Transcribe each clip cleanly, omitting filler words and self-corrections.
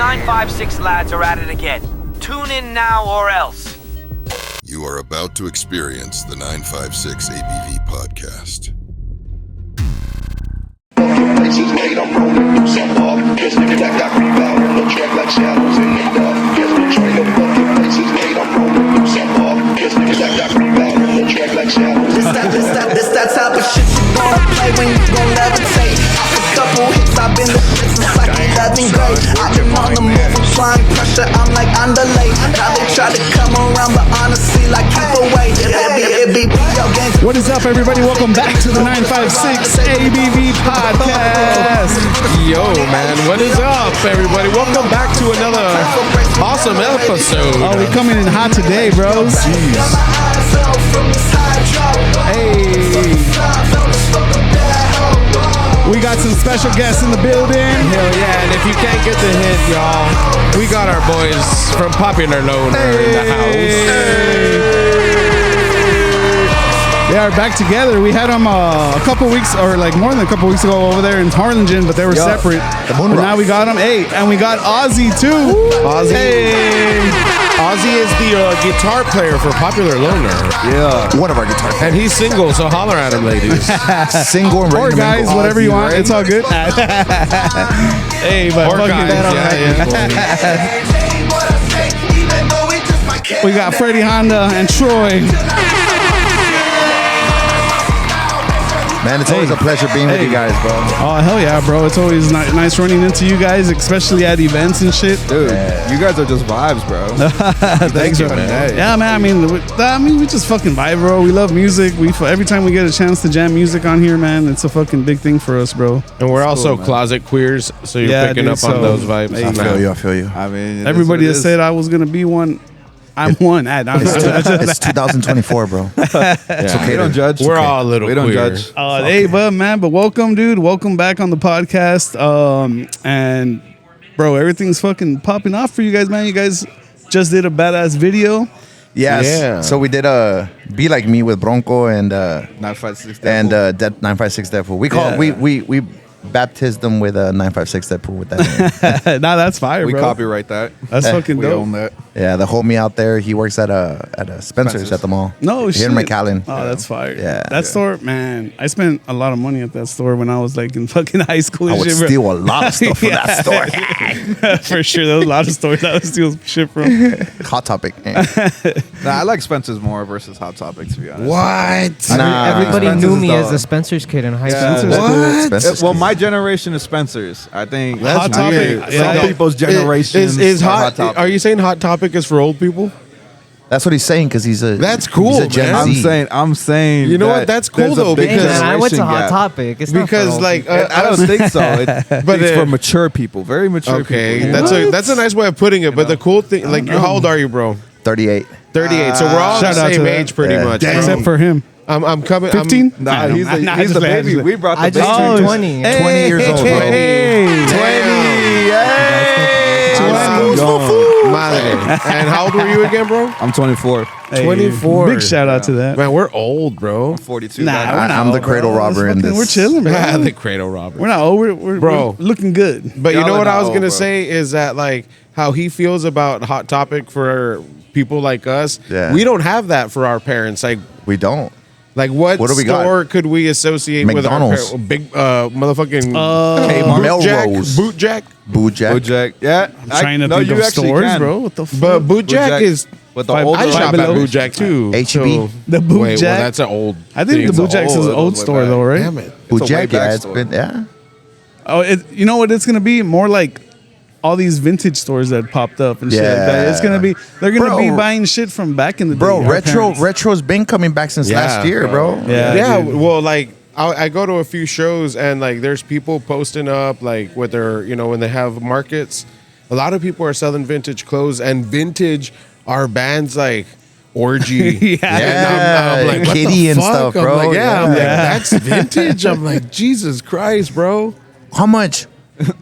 956 lads are at it again. Tune in now or else. You are about to experience the 956 ABV podcast. This that type of shit you gon' play when you gon' levitate. Off a couple hits, I've been the shit since like 11th grade. I've been on the move, applying pressure, I'm like underlay. Now they try to come around, but honestly, like keep away. It be PO games. What is up, everybody? Welcome back to the 956 ABV podcast. Yo, man, what is up, everybody? Welcome back to another awesome episode. Oh, we're coming in hot today, bro. Jeez. Hey. We got some special guests in the building. Hell yeah, and if you can't get the hint, y'all, we got our boys from Popular Loner in the house. They are back together. We had them a couple weeks, or like more than a couple weeks ago over there in Harlingen, but they were separate. But now we got them. Hey, and we got Ozzy too. Ozzy. Hey. Ozzy is the guitar player for Popular Loner. Yeah. One of our guitar players. And he's single, so holler at him, ladies. Single and Or ready to guys, mingle. whatever you Ozzy, want. right? It's all good. Hey, but Or fucking yeah. we got Freddie Honda and Troy. Man, it's always a pleasure being with you guys, bro. Oh, hell yeah, bro. It's always nice running into you guys, especially at events and shit. Dude, you guys are just vibes, bro. Thanks, you, bro. man. Yeah, man. I mean, we just fucking vibe, bro. We love music. Every time we get a chance to jam music on here, man, it's a fucking big thing for us, bro. And we're also cool, closet queers, so you're picking up on those vibes. Hey, I feel you. I mean, everybody that said I was going to be one, I'm one. It's 2024, bro. It's okay. We don't judge. We're all a little We don't queer. judge. Hey, but welcome, dude. Welcome back on the podcast. And bro, everything's fucking popping off for you guys, man. You guys just did a badass video. Yes. Yeah. So we did Be Like Me with Bronco and 956 and 956 Deadpool. We call we baptized them with 956 Deadpool with that name. Nah, that's fire, We bro. copyright that. That's fucking We dope. own that. Yeah, the homie out there, he works at a Spencer's at the mall. No shit. Here in McAllen. Oh, that's fire. Yeah. That store, man. I spent a lot of money at that store when I was like in fucking high school. I And would shit, bro. steal a lot of stuff from that store. For sure. There was a lot of stores I would steal shit from. Hot Topic. Nah, I like Spencer's more versus Hot Topic, to be honest. What? Nah. Everybody Spencer's knew me is as the- a Spencer's kid in high Yeah. school. What? Spencer's. Well, my generation is Spencer's. I think Hot Topic. Some people's generation is hot. Topic. Are you saying Hot Topic is for old people? That's what he's saying because he's a. That's cool, he's a Gen man. Z. I'm saying. You know that what? That's cool, there's a though, big Hey, man, I went to generation Hot gap. Topic. It's not for Because old like people. I don't think so. But It's for mature people, very mature okay, people. that's a nice way of putting it. But the cool thing, like, how old are you, bro? 38. 38. So we're all the Shout out to same that. age, pretty Yeah. much. Damn. bro. Except for him. I'm coming. 15? Nah, he's the Nah, he's just the like- baby. We brought the I just baby. turned 20. 20 years old, bro. Hey. 20. Madre. And how old were you again, bro? I'm 24. Hey, 24. Big shout out to that. Man, we're old, bro. 42. Nah, we're not I'm the old, cradle bro. robber in Fucking- this. We're chilling, bro. The cradle robber. We're not old. We're Bro. looking good. But you Y'all know are what not I was old, gonna bro. say is that like how he feels about Hot Topic for people like us. Yeah. We don't have that for our parents. We don't. What What do we got? store could we associate McDonald's. with our parents? Big motherfucking Hey, Melrose. Boot Jack. Bootjack. Bojack. Yeah. Trying to think of stores, bro. What the fuck? But Boot Jack Boot is. With the Five- older I shop at below. Boot Jack too. H-E-B. The Boot Wait, Jack? well, that's an old. I think the thing. Boot Jack's is an old way store, back. though, right? Damn it. It's a way Bootjack, yeah, back it's store. been, yeah. Oh, you know what it's gonna be? More like all these vintage stores that popped up and shit like that. It's gonna be they're gonna be Bro. buying shit from back in the day. Bro, our parents. retro's been coming back since last year, bro. Yeah, dude. Well, like I go to a few shows and like there's people posting up like with their when they have markets. A lot of people are selling vintage clothes, and vintage are bands like Orgy. Yeah. And I'm like, what Kitty the and fuck? stuff, I'm bro. like, I'm like, Yeah. that's vintage. I'm like, Jesus Christ, bro. How much?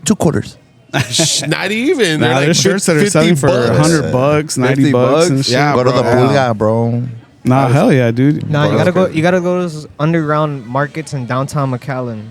2 quarters. Not even. Nah, They're like there's shirts that are 50 selling for bucks. $100, 90 50 bucks and bucks? shit. Yeah, Go to the bro. Pulga, bro. Nah, hell yeah, dude. No, Bro, you gotta that's go. crazy. You gotta go to those underground markets in downtown McAllen.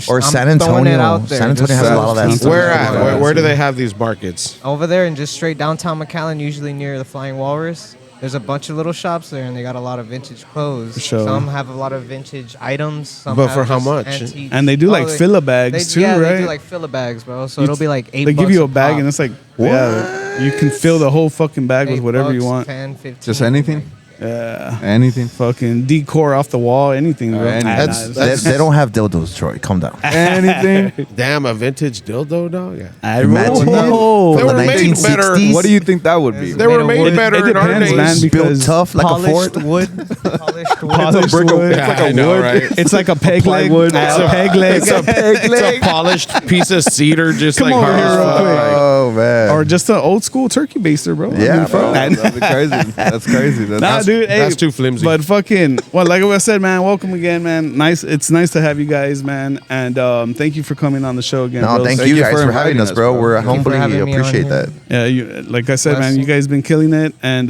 Or San I'm throwing it Antonio. out there. San Antonio Just has a lot of that San stuff. Where Antonio. at? Where do they have these markets? over there and just straight downtown McAllen, usually near the Flying Walrus. There's a bunch of little shops there, and they got a lot of vintage clothes. Sure. Some have a lot of vintage items. Some But have for how just much? antiques. And they do like filler bags too, yeah, right? they do like filler bags, bro. So it'll be like $8. They give you a bag pop. and it's like, yeah, you can fill the whole fucking bag with whatever you $8, want. 10, 15. Just anything. Yeah. Anything. Fucking decor off the wall, anything, bro. Anything. They don't have dildos, Troy. Calm down. Anything. Damn, a vintage dildo, dog. Yeah. Imagine that. They From were the made better. 1960s. What do you think that would be? They were made It better in our depends, man, days. because Built tough like a Polished fort? wood. Polished wood. Polished brick of- wood. it's like I a know, wood. right? It's like a peg leg. plywood. It's a peg leg. It's a polished piece of cedar, just Come like over hard here as real fuck. quick. Oh, man. Or just an old school turkey baster, bro. Yeah, bro. That'd be crazy. That's crazy. Nah, dude. Hey, That's too flimsy. But fucking, well, like I said, man, welcome again, man. Nice. It's nice to have you guys, man. And thank you for coming on the show again. No, bros. thank Thank you you guys for for having inviting us, us, bro. bro. We're Thank you for humbly having me on appreciate here. that. Yeah, like I said, Bless man, you you. guys been killing it, and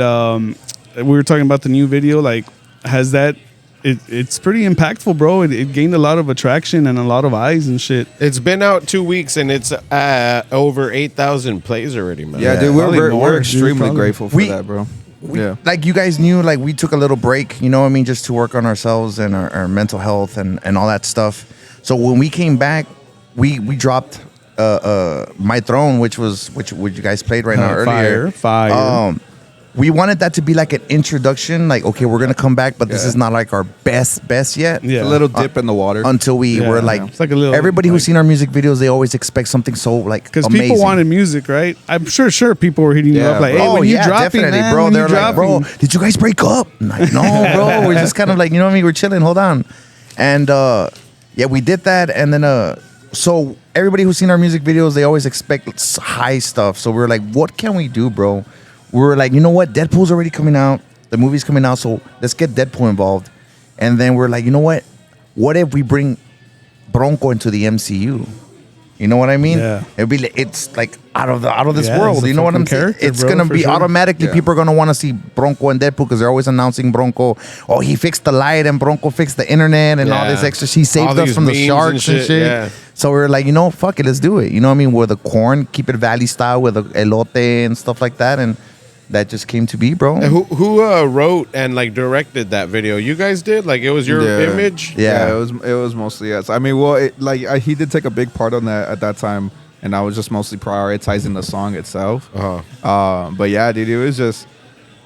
we were talking about the new video. Like, has that? It's pretty impactful, bro. It gained a lot of attraction and a lot of eyes and shit. It's been out 2 weeks and it's over 8,000 plays already, man. Yeah, dude, probably more, we're dude, extremely probably. grateful for We- that, bro. Yeah. Like you guys knew, like we took a little break, you know what I mean, just to work on ourselves and our mental health and all that stuff. So when we came back, we dropped My Throne, which you guys played right now earlier. Fire. We wanted that to be like an introduction, like okay, we're gonna come back, but this Yeah. is not like our best yet. Yeah. A little dip in the water. Until we Yeah, were like, yeah. It's like a little, everybody who's like- seen our music videos, they always expect something so like Because amazing. people wanted music, right? I'm sure people were hitting you Yeah, up like, bro. "Hey, Oh when you yeah, dropping, definitely, man, bro. when you They're like, bro, dropping?" did you guys break up? I'm like, no, bro. We're just kind of like, you know what I mean? We're chilling. Hold on, and yeah, we did that, and then so everybody who's seen our music videos, they always expect high stuff. So we were like, what can we do, bro? We were like, you know what? Deadpool's already coming out. The movie's coming out, so let's get Deadpool involved. And then we're like, you know what? What if we bring Bronco into the MCU? You know what I mean? Yeah. It'd be it's like out of this Yeah, world. it's a You know what I'm fucking saying? character, It's bro, gonna for be sure. automatically Yeah. people are gonna want to see Bronco and Deadpool because they're always announcing Bronco. Oh, he fixed the light and Bronco fixed the internet and all Yeah. this extra. He saved All us these from the memes sharks and and shit, shit. yeah. So we were like, you know, fuck it, let's do it. You know what I mean? With the corn, keep it Valley style with the elote and stuff like that, and that just came to be, bro. And who wrote and like directed that video? You guys did? Like it was your Yeah. image? Yeah. it was mostly us. I mean, well, he did take a big part on that at that time, and I was just mostly prioritizing the song itself. But yeah, dude, it was just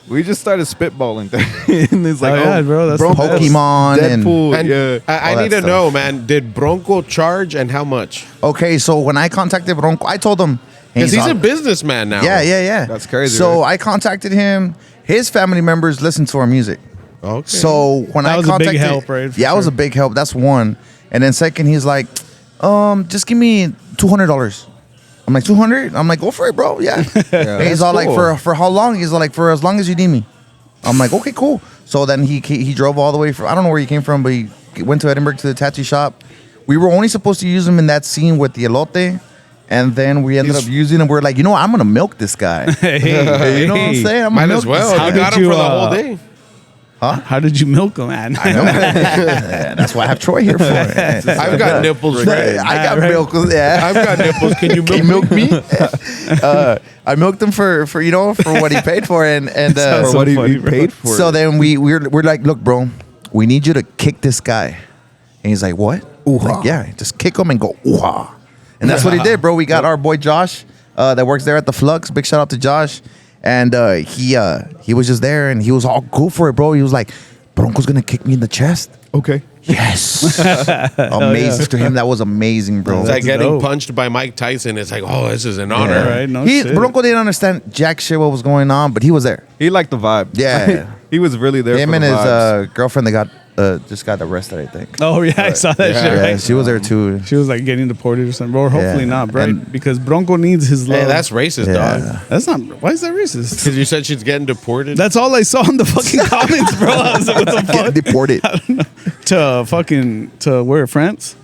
we just started spitballing things. And it's like, Oh, yeah, bro, that's the Bronco, best. Pokemon and- Deadpool, And yeah. I all that need to stuff. know, man, did Bronco charge and how much? Okay, so when I contacted Bronco, I told him Because he's on- a businessman now. Yeah. That's crazy, So right? I contacted him. His family members listen to our music. Okay. So when That I was a big contacted, help, right, for Yeah, it was sure. a big help. That's one. And then second, he's like, just give me $200. I'm like, 200? I'm like, go for it, bro. Yeah. And he's all like, cool. for how long? He's all like, for as long as you need me. I'm like, okay, cool. So then he drove all the way from, I don't know where he came from, but he went to Edinburgh to the tattoo shop. We were only supposed to use him in that scene with the elote. And then we ended up using him. We're like, you know what? I'm going to milk this guy. You know what I'm saying? I'm Might gonna as milk this well. guy. You did got him you, for the whole day. How did you milk him, man? Yeah, that's why I have Troy here for it. I've got nipples. Right? I got Right. milk. Yeah. I've got nipples. Can you Can milk you me? milk me? I milked him for you know for what he paid for and Sounds For so what funny, he bro. paid for. so it. then we're like, look, bro, we need you to kick this guy. And he's like, what? Like, yeah, just kick him and go ooh-ha. And that's what he did, bro. We got our boy Josh that works there at the Flux. Big shout out to Josh. And he was just there and he was all cool for it, bro. He was like, Bronco's gonna kick me in the chest. Okay. Yes. Amazing to him. That was amazing, bro. It's like That's getting dope. punched by Mike Tyson. It's like, oh, this is an honor. Yeah. Right, no shit. Bronco didn't understand jack shit what was going on, but he was there. He liked the vibe. Yeah. He was really there Him for and the his vibes. girlfriend that got just got arrested, I think. Oh yeah, I saw that shit. Yeah, Right? she was there too. She was like getting deported or something, or hopefully Yeah. not, right? And- Because Bronco needs his love. Hey, that's racist, Yeah. dog. That's not. Why is that racist? Because you said she's getting deported. That's all I saw in the fucking comments, bro. I was like, what the Get fuck? deported. To where? France?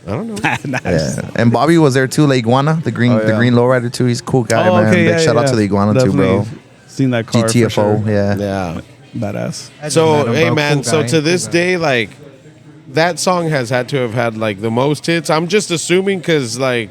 I don't know. Yeah. And Bobby was there too, La Iguana, the green Oh, yeah. lowrider too. He's a cool guy, man. Big shout out to the Iguana too, bro. Definitely Seen that car. for GTFO, sure. yeah. Yeah. Badass. I just So, met him, hey, bro. man. Cool So guy, to cool this guy. day, like, that song has had to have had like the most hits. I'm just assuming because like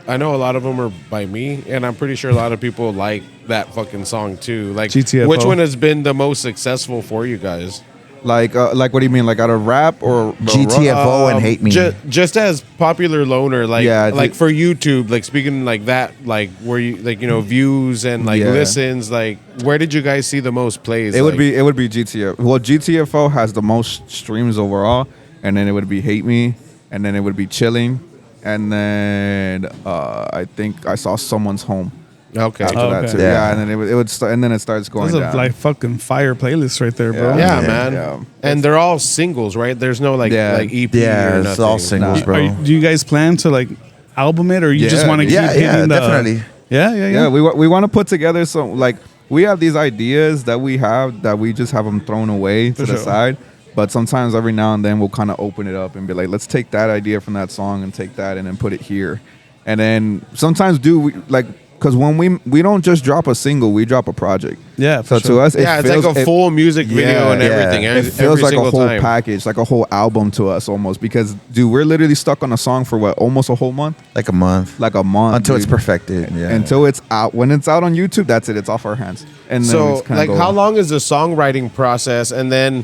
I know a lot of them are by me, and I'm pretty sure a lot of people like that fucking song too. Like, GTFO. which one has been the most successful for you guys? Like what do you mean? Like out of rap or GTFO and Hate Me. Just as Popular Loner, like Yeah, like for YouTube, like speaking like that, like where you like views and like Yeah. listens, like where did you guys see the most plays? It would Like, be GTFO. Well, GTFO has the most streams overall, and then it would be Hate Me, and then it would be Chilling, and then I think I saw Someone's Home. okay. After that okay. too. Yeah. Yeah, and then it would start, and then it starts going Those are down. like fucking fire playlists right there, bro. Yeah, Yeah, man. yeah. And they're all singles, right? There's no like Yeah. like EP Yeah, or it's nothing. all singles, Nah. bro. Do you guys plan to like album it, or you just Yeah, want to keep yeah, hitting yeah, the? definitely. Yeah. Yeah, we want to put together some, like, we have these ideas that we have that we just have them thrown away to the sure. side. But sometimes every now and then we'll kind of open it up and be like, let's take that idea from that song and take that and then put it here. And then sometimes because when we don't just drop a single, we drop a project. Yeah, So for sure. to us, Yeah, it's like a full music video and everything. It every feels like a single whole time. package, like a whole album to us almost. Because, dude, we're literally stuck on a song for what, almost a whole month? Like a month. Like a month. Until it's dude. perfected. Yeah. Until it's out. When it's out on YouTube, that's it. It's off our hands. And then we So just kinda like go- how long is the songwriting process, and then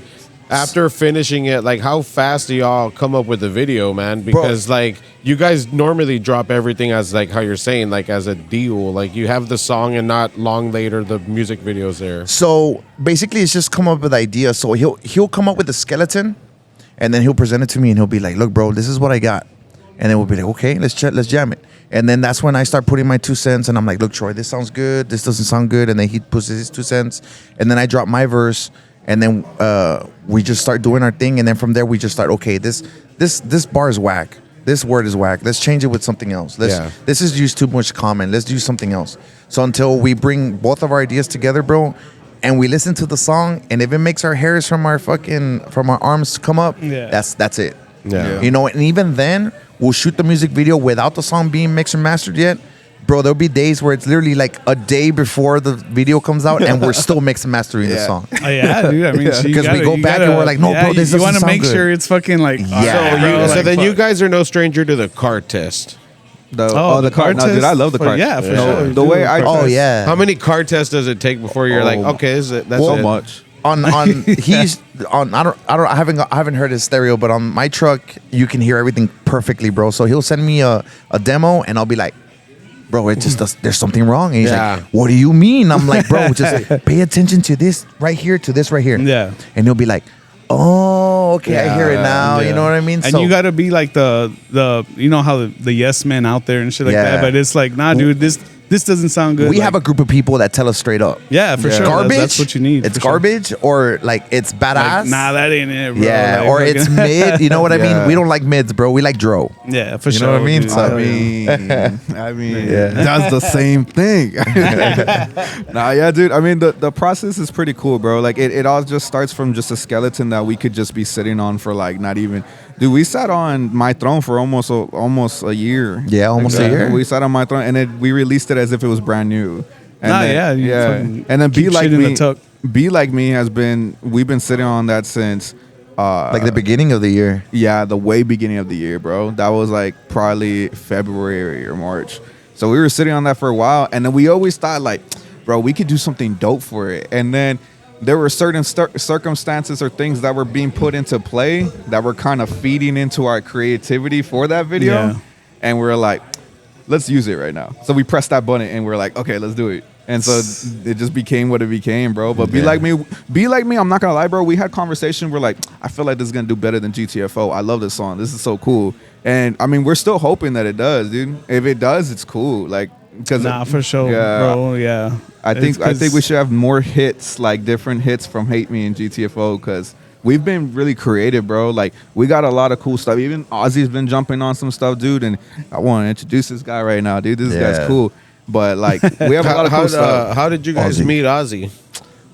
after finishing it, like how fast do y'all come up with the video, man? Because like you guys normally drop everything as like how you're saying, like as a deal, like you have the song and not long later the music video's there. So basically, it's just come up with ideas. So he'll come up with a skeleton, and then he'll present it to me, and he'll be like, "Look, bro, this is what I got," and then we'll be like, "Okay, let's jam it." And then that's when I start putting my 2 cents, and I'm like, "Look, Troy, this sounds good. This doesn't sound good," and then he puts his 2 cents, and then I drop my verse, and then we just start doing our thing, and then from there we just start. Okay, this bar is whack. This word is whack. Let's change it with something else. This is used too much common. Let's do something else. So until we bring both of our ideas together, bro, and we listen to the song, and if it makes our hairs from our arms come up, Yeah. that's it. Yeah. You know, and even then we'll shoot the music video without the song being mixed and mastered yet. Bro, there'll be days where it's literally like a day before the video comes out, and we're still mix and mastering the song. Oh, yeah, dude. I mean, so you Because we gotta- go you back and gotta- we're like, no, bro, this you doesn't want to sound make good. sure it's fucking like. Yeah. So, bro, so like, then you fuck. guys are no stranger to the card test. The the card. No, test? dude, I love the card. Yeah, for Yeah. sure. The way I Oh yeah. How many card tests does it take before you're like, okay, that's so it? much. on he's on I haven't heard his stereo, but on my truck you can hear everything perfectly, bro. So he'll send me a demo, and I'll be like, bro, it just does, there's something wrong. And he's Yeah. like, what do you mean? I'm like, bro, just pay attention to this right here, to this right here. Yeah. And he'll be like, oh, okay, I hear it now. Yeah. You know what I mean? And you got to be like the you know how the yes men out there and shit like Yeah. that. But it's like, nah, dude, this doesn't sound good. we like, have a group of people that tell us straight up. yeah, for sure. Garbage. That's what you need. It's for sure. garbage, or like it's badass. Like, nah, that ain't it, bro. yeah, Like, or fucking- it's mid. You know what I mean? Yeah. We don't like mids, bro. We like dro. yeah, for You know sure. what I mean? dude. So- I mean, that's the same thing. Nah, yeah, dude. I mean, the process is pretty cool, bro. Like, it all just starts from just a skeleton that we could just be sitting on for like not even. Dude, we sat on my throne for almost a year. Yeah, almost a year. We sat on my throne, and we released it as if it was brand new. And Nah, then, yeah, you fucking And then keep shit in the tuck. Be Like Me we've been sitting on that since. Like the beginning of the year. Yeah, the way beginning of the year, bro. That was like probably February or March. So we were sitting on that for a while, and then we always thought like, bro, we could do something dope for it. And then there were certain circumstances or things that were being put into play that were kind of feeding into our creativity for that video. Yeah. And we were like, let's use it right now. So we pressed that button and we're like, okay, let's do it. And so it just became what it became, bro. But Be Like Me, I'm not gonna lie, bro. We had conversation. We're like, I feel like this is gonna do better than GTFO. I love this song. This is so cool. And I mean, we're still hoping that it does, dude. If it does, it's cool. Like, because Nah, for sure, bro. Yeah. I think we should have more hits, like different hits from Hate Me and GTFO, because we've been really creative, bro. Like, we got a lot of cool stuff. Even Ozzy's been jumping on some stuff, dude. And I want to introduce this guy right now, dude. This guy's cool. But like, we have a lot of cool stuff. How did you guys Ozzy. meet Ozzy?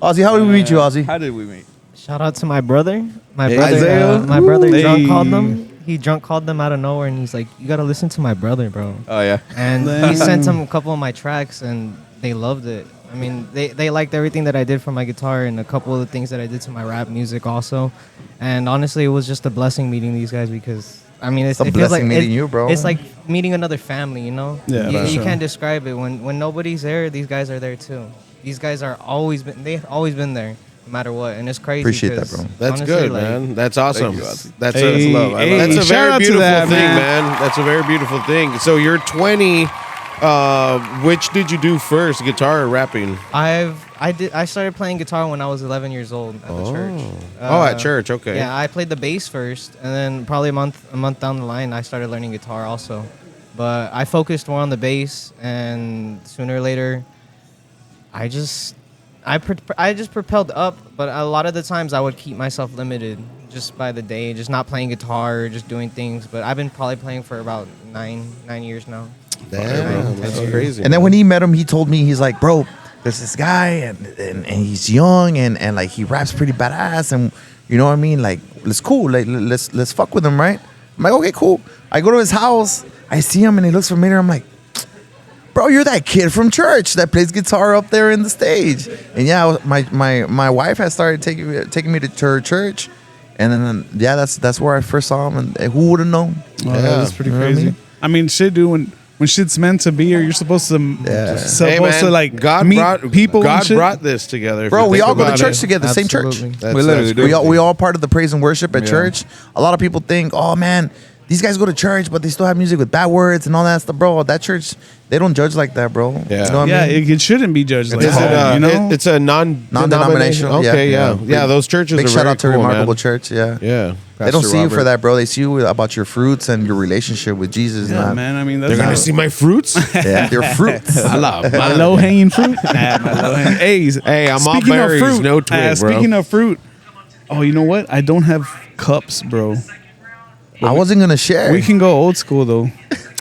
Ozzy, how did we meet you, Ozzy? How did we meet? Shout out to my brother. My Hey, brother, Isaiah. my brother Hey. drunk called them. He drunk called them out of nowhere, and he's like, "You gotta listen to my brother, bro." Oh yeah. And he sent him a couple of my tracks, and they loved it. I mean, they liked everything that I did for my guitar and a couple of the things that I did to my rap music also. And honestly, it was just a blessing meeting these guys because, I mean, it feels blessing like meeting you, bro. It's like meeting another family, you know? Yeah, You, for you sure. can't describe it. When nobody's there, these guys are there too. These guys they've always been there, no matter what. And it's crazy. Appreciate that, 'cause bro. That's honestly, good, like, man. That's awesome. you, Ozzy. That's Hey, a love. hey, That's a shout very out to beautiful that, thing, man. man. That's a very beautiful thing. So you're 20. Which did you do first, guitar or rapping? I started playing guitar when I was 11 years old at the church. At church. Okay. Yeah, I played the bass first, and then probably a month down the line, I started learning guitar also. But I focused more on the bass, and sooner or later, I just propelled up. But a lot of the times, I would keep myself limited just by the day, just not playing guitar, just doing things. But I've been probably playing for about nine years now. Damn, that's crazy. And then when he met him, he told me, he's like, bro, there's this guy and he's young and like he raps pretty badass and you know what I mean? Like, it's cool. Like, let's fuck with him, right? I'm like, okay, cool. I go to his house, I see him and he looks familiar. I'm like, bro, you're that kid from church that plays guitar up there in the stage. And yeah, my wife has started taking me to her church. And then yeah, that's where I first saw him and who would have known? Oh, that's pretty You know what I crazy. mean? I mean, shit, dude. When shit's meant to be, or you're supposed to, Hey, man, like God meet brought people. and God shit. brought this together. if Bro, you we think all go to about church it. together, same church. Absolutely. That's, We literally that's do. crazy. We all part of the praise and worship at Yeah. church. A lot of people think, oh man, these guys go to church, but they still have music with bad words and all that stuff, bro. That church, they don't judge like that, bro. Yeah. You know what Yeah, I mean? it shouldn't be judged like Is it, that. You know, it's a non-denominational. Non-denominational, Okay, yeah. yeah. Those churches Big are shout very out to cool, Remarkable man. Church. Yeah. Yeah. They don't Pastor see you for Robert. that, bro. They see you about your fruits and your relationship with Jesus. yeah, not, man. I mean, that's They're gonna see my fruits. Yeah, your fruits. I love my low hanging fruit. Hey, Hey, I'm all speaking of berries, fruit, no twig, bro. Speaking of fruit, oh, you know what? I don't have cups, bro. I wasn't gonna share. We can go old school though.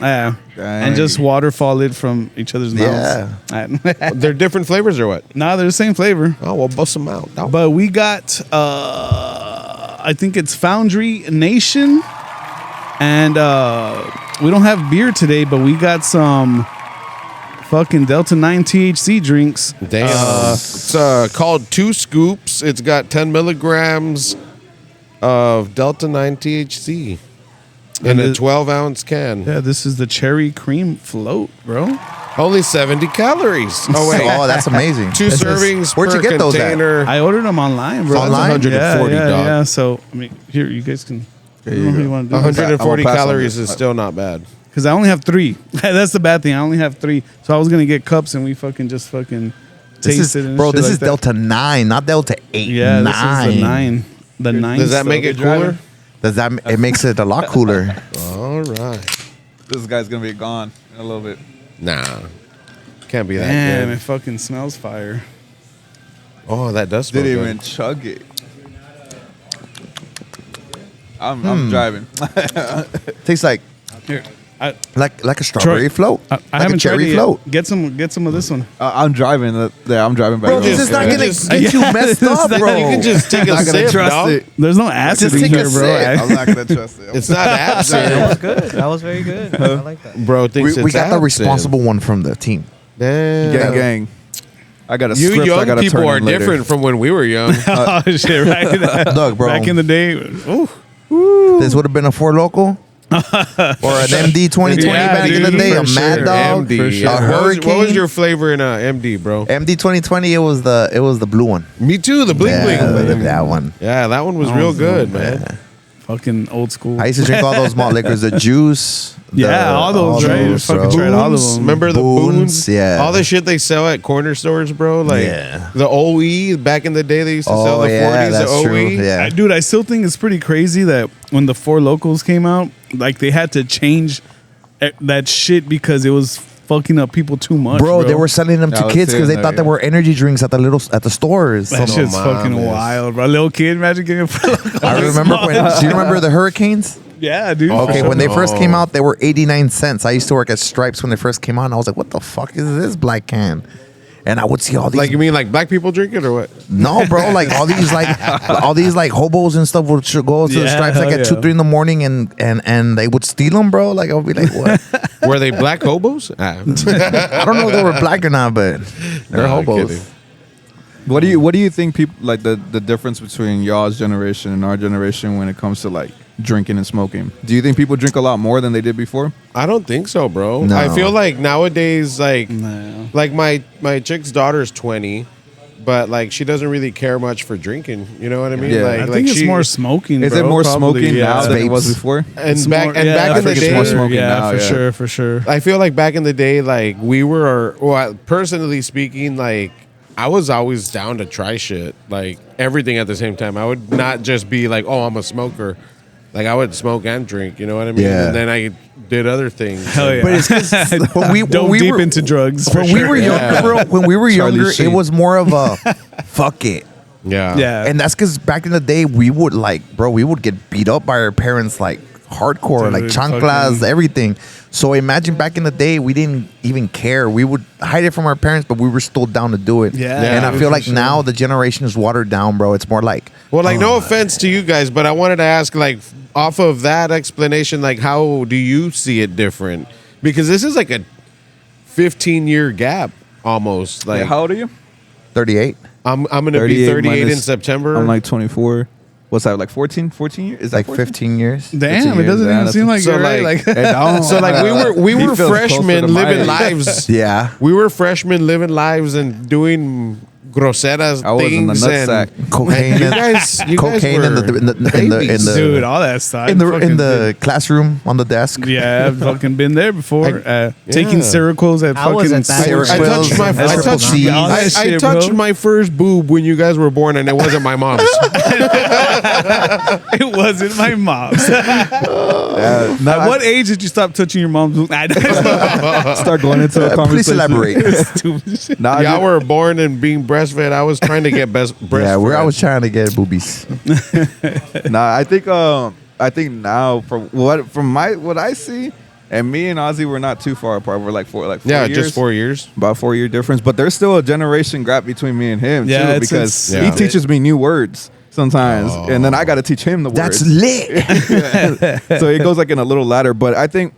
Yeah, Dang. and just waterfall it from each other's mouths. Yeah. They're different flavors or what? Nah, they're the same flavor. Oh, well, bust them out. No. But we got, I think it's Foundry Nation. And we don't have beer today, but we got some fucking Delta 9 THC drinks. Damn. It's called 2 Scoops. It's got 10 milligrams of Delta 9 THC in And a it- 12-ounce can. Yeah, this is the cherry cream float, bro. Only 70 calories. Oh, wait. Oh, that's amazing. 2 This is- servings Where'd per you get those at? container. I ordered them online, bro. That's 140, yeah, dog. Yeah, so, I mean, here, you guys can... I don't know how you want to do it. 140 I'm gonna pass on calories this. is still not bad. Because I only have 3. That's the bad thing. I only have 3. So I was going to get cups and we fucking just fucking This taste it. is, And bro, shit this like is that. Delta 9, not Delta 8. Yeah, 9. this is the 9. The 9. Does that make it cooler? Does that? It makes it a lot cooler. All right. This guy's gonna be gone in a little bit. Nah. Can't be that Damn, good. it fucking smells fire. Oh, that does smell Didn't good. even chug it. I'm driving. Tastes like Here, I a strawberry float. I like haven't a cherry tried it float. yet. Get some of this one. I'm driving. Yeah, I'm driving back. Bro, home. this is not you gonna just- get you messed this is up, not- bro. You can just take a not gonna sip, trust dog. it. There's no acid Just in take here, a bro. sip. I'm not gonna trust it. It's not That was absinthe. good. That was very good. I like that. Bro thinks we it's got the absinthe. responsible one from the team. Damn. gang. I got a You script I young gotta people turn are in later. different from when we were young. Oh shit, right? Look, bro. Back in the day, ooh. This would have been a Four Loco or an MD 2020 Yeah, back in the dude, day. for A Mad sure. Dog, MD. For sure. a What was Hurricane. your flavor in MD, bro? MD 2020. It was the blue one. Me too, the bling Yeah, bling. that one. Yeah, that one was Oh, real good, yeah. man. Fucking old school. I used to drink all those malt liquors, the juice. Yeah, all those, right? those, Fucking bro. tried all of Boons, them. remember the Boons, boons? yeah. All the shit they sell at corner stores, bro. Like Yeah. the OE back in the day, they used to sell Oh the 40s. yeah, that's the OE. true. Yeah. Dude, I still think it's pretty crazy that when the Four Locals came out, like they had to change that shit because it was fucking up people too much. Bro, they were selling them Yeah, to I was kids because they saying thought that, they were energy drinks at the stores. That So- shit's No fucking mames. wild, bro. Little kid, imagine getting a Four Loko. I remember when. Do you remember the Hurricanes? Yeah, dude. Okay, for when they sure. first came out, they were 89 cents. I used to work at Stripes when they first came out, and I was like, "What the fuck is this black can?" and I would see all these. Like you mean like black people drink it or what? No, bro, like all these like hobos and stuff would go to the Yeah, stripes like hell at 2, yeah. 3 in the morning, and they would steal them, bro. Like I would be like, what? Were they black hobos? I don't know if they were black or not, but they're No, I'm hobos. kidding. What do you think people like the difference between y'all's generation and our generation when it comes to like drinking and smoking? Do you think people drink a lot more than they did before? I don't think so, bro. No. I feel like nowadays, like No. like my chick's daughter's 20, but like she doesn't really care much for drinking. You know what I mean? Yeah. Like, I like think it's she, more smoking. Is bro, it more probably, smoking yeah. now than it was Vapes. before? and It's back more- and yeah, back I in the think it's day. more smoking yeah, now, for yeah. sure, for sure. I feel like back in the day, like we were, well, personally speaking, like I was always down to try shit, like everything at the same time. I would not just be like, oh, I'm a smoker. Like I would smoke and drink, you know what I mean? Yeah. And then I did other things. Hell yeah. But it's 'cause when we Dove deep were into drugs. For when we sure. were younger, bro. When we were Charlie younger, Sheen. it was more of a fuck it. Yeah. Yeah. And that's because back in the day, we would we would get beat up by our parents like hardcore, Dude, like chanclas, fucking- everything. So imagine back in the day, we didn't even care. We would hide it from our parents, but we were still down to do it. Yeah, And I dude, feel for like sure. now the generation is watered down, bro. It's more like, Well, like, no offense to you guys, but I wanted to ask, like, off of that explanation, like, how do you see it different? Because this is like a 15-year gap almost. Like, Like, how old are you? 38. I'm gonna be 38 in minus- September. I'm like 24. What's that, like 14 years? Is that Like 14? 15 years. Damn, it doesn't Yeah, even that's- seem like so, you're right. like- Like, It don't. so like we He were feels closer to freshmen my living age. lives. Yeah. We were freshmen living lives and doing groseras I was in the things nutsack. and Cocaine. you guys Cocaine were in the babies. dude, all that stuff. in Fucking the classroom on the desk. yeah, I've fucking been there before. Taking yeah. Seroquels at I fucking wasn't that Seroquel. I touched my That's I triple touched, C's. all that I shit, touched bro. my first boob when you guys were born, and it wasn't my mom's. It wasn't my mom's. Yeah, no, At what age did you stop touching your mom's? start going into a Please conversation. elaborate. Stupid shit. Nah, Y'all dude, were born and being breastfed. I was trying to get breastfed. Yeah, we're always trying to get boobies. nah, I think now from what I see, and me and Ozzy were not too far apart. We're like four Yeah, years. just 4 years. About 4 year difference, but there's still a generation gap between me and him Yeah, too, it's- because it's- he Yeah. teaches me new words sometimes, and then I got to teach him the That's words. lit. So it goes like in a little ladder. But I think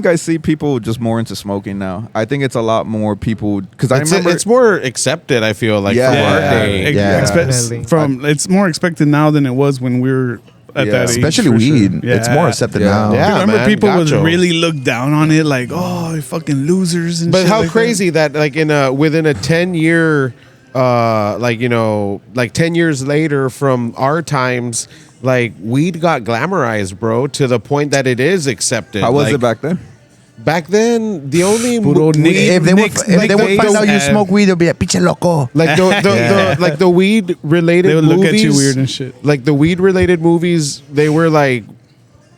I see people just more into smoking now. I think it's a lot more people because I remember It's more accepted. I feel like Yeah. from our Yeah. day. Yeah. Definitely. It's more expected now than it was when we were at Yeah. that age. Especially for sure. weed. It's more accepted Yeah. now. Yeah. I remember man, people would gotcha. really look down on it, like, "Oh, you fucking losers!" And But shit how like crazy that like within a 10-year, like 10 years later from our times, like weed got glamorized, bro, to the point that it is accepted. how was Like, it back then? Back then, the only Puro weed- Nick- If they would, Nick's- if like they would they find used out to you have- smoke weed, they'll be like, pinche loco. like the weed related They would movies, look at you weird and shit. Like the weed related movies, they were like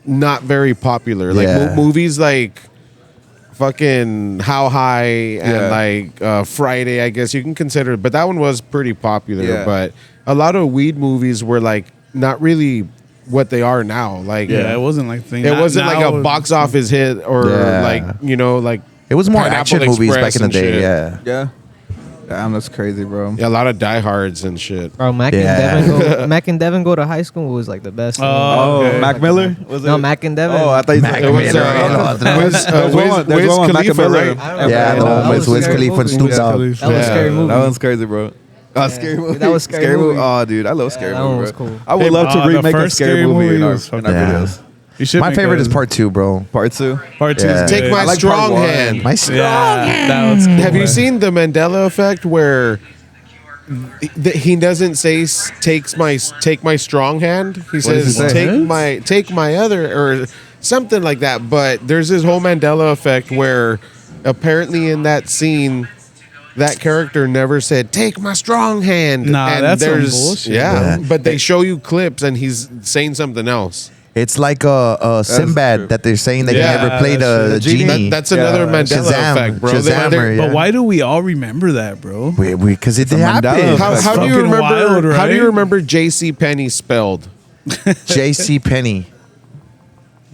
not very popular. Like Yeah. movies like fucking How High and Yeah. like Friday, I guess you can consider it, but that one was pretty popular. Yeah. But a lot of weed movies were like not really what they are now. Like Yeah, it wasn't like thing. it wasn't like a box office hit or Yeah. like like It was more Pineapple action movies Express back in the and day. shit. Yeah. Yeah, damn, that's crazy, bro. a lot of diehards and shit. Bro, Mac Yeah. and Devin go to high school was like the best. Oh, okay. Mac Miller was No, it? Mac and Devin. Oh, I thought you Mac said It was Miller. Wiz There's one Wiz with Mac and Khalifa, Miller. right? I remember Yeah, that. the That one was with a Wiz scary Khalifa and movie. Snoop Dogg. Khalifa. That was a scary movie. That one's crazy, bro. Scary movie. that was scary movie. Oh, dude, I love scary that movie. one was bro. cool. I would love to the remake a first scary movie in our was fucking- Yeah. videos. You should My make favorite a- is part 2, bro. Part 2. Part 2. Yeah. Is Take good. my I like strong part one. hand. My strong Yeah, that was cool. Have you man. seen the Mandela effect where he doesn't say take my strong hand? He does he says say? take my other or something like that. But there's this whole Mandela effect where apparently in that scene that character never said take my strong hand. Nah, and that's some there's bullshit, yeah, bro. but they show you clips and he's saying something else. It's like a true. Sinbad that they're saying that Yeah, he never played that's a true. genie. That's another Yeah. Mandela Shazam. effect, bro. Shazam, yeah. But why do we all remember that, bro? Because it did a Mandela happen. effect. how do you fucking remember? wild, How do you right? remember J.C. Penney spelled? J.C. Penney.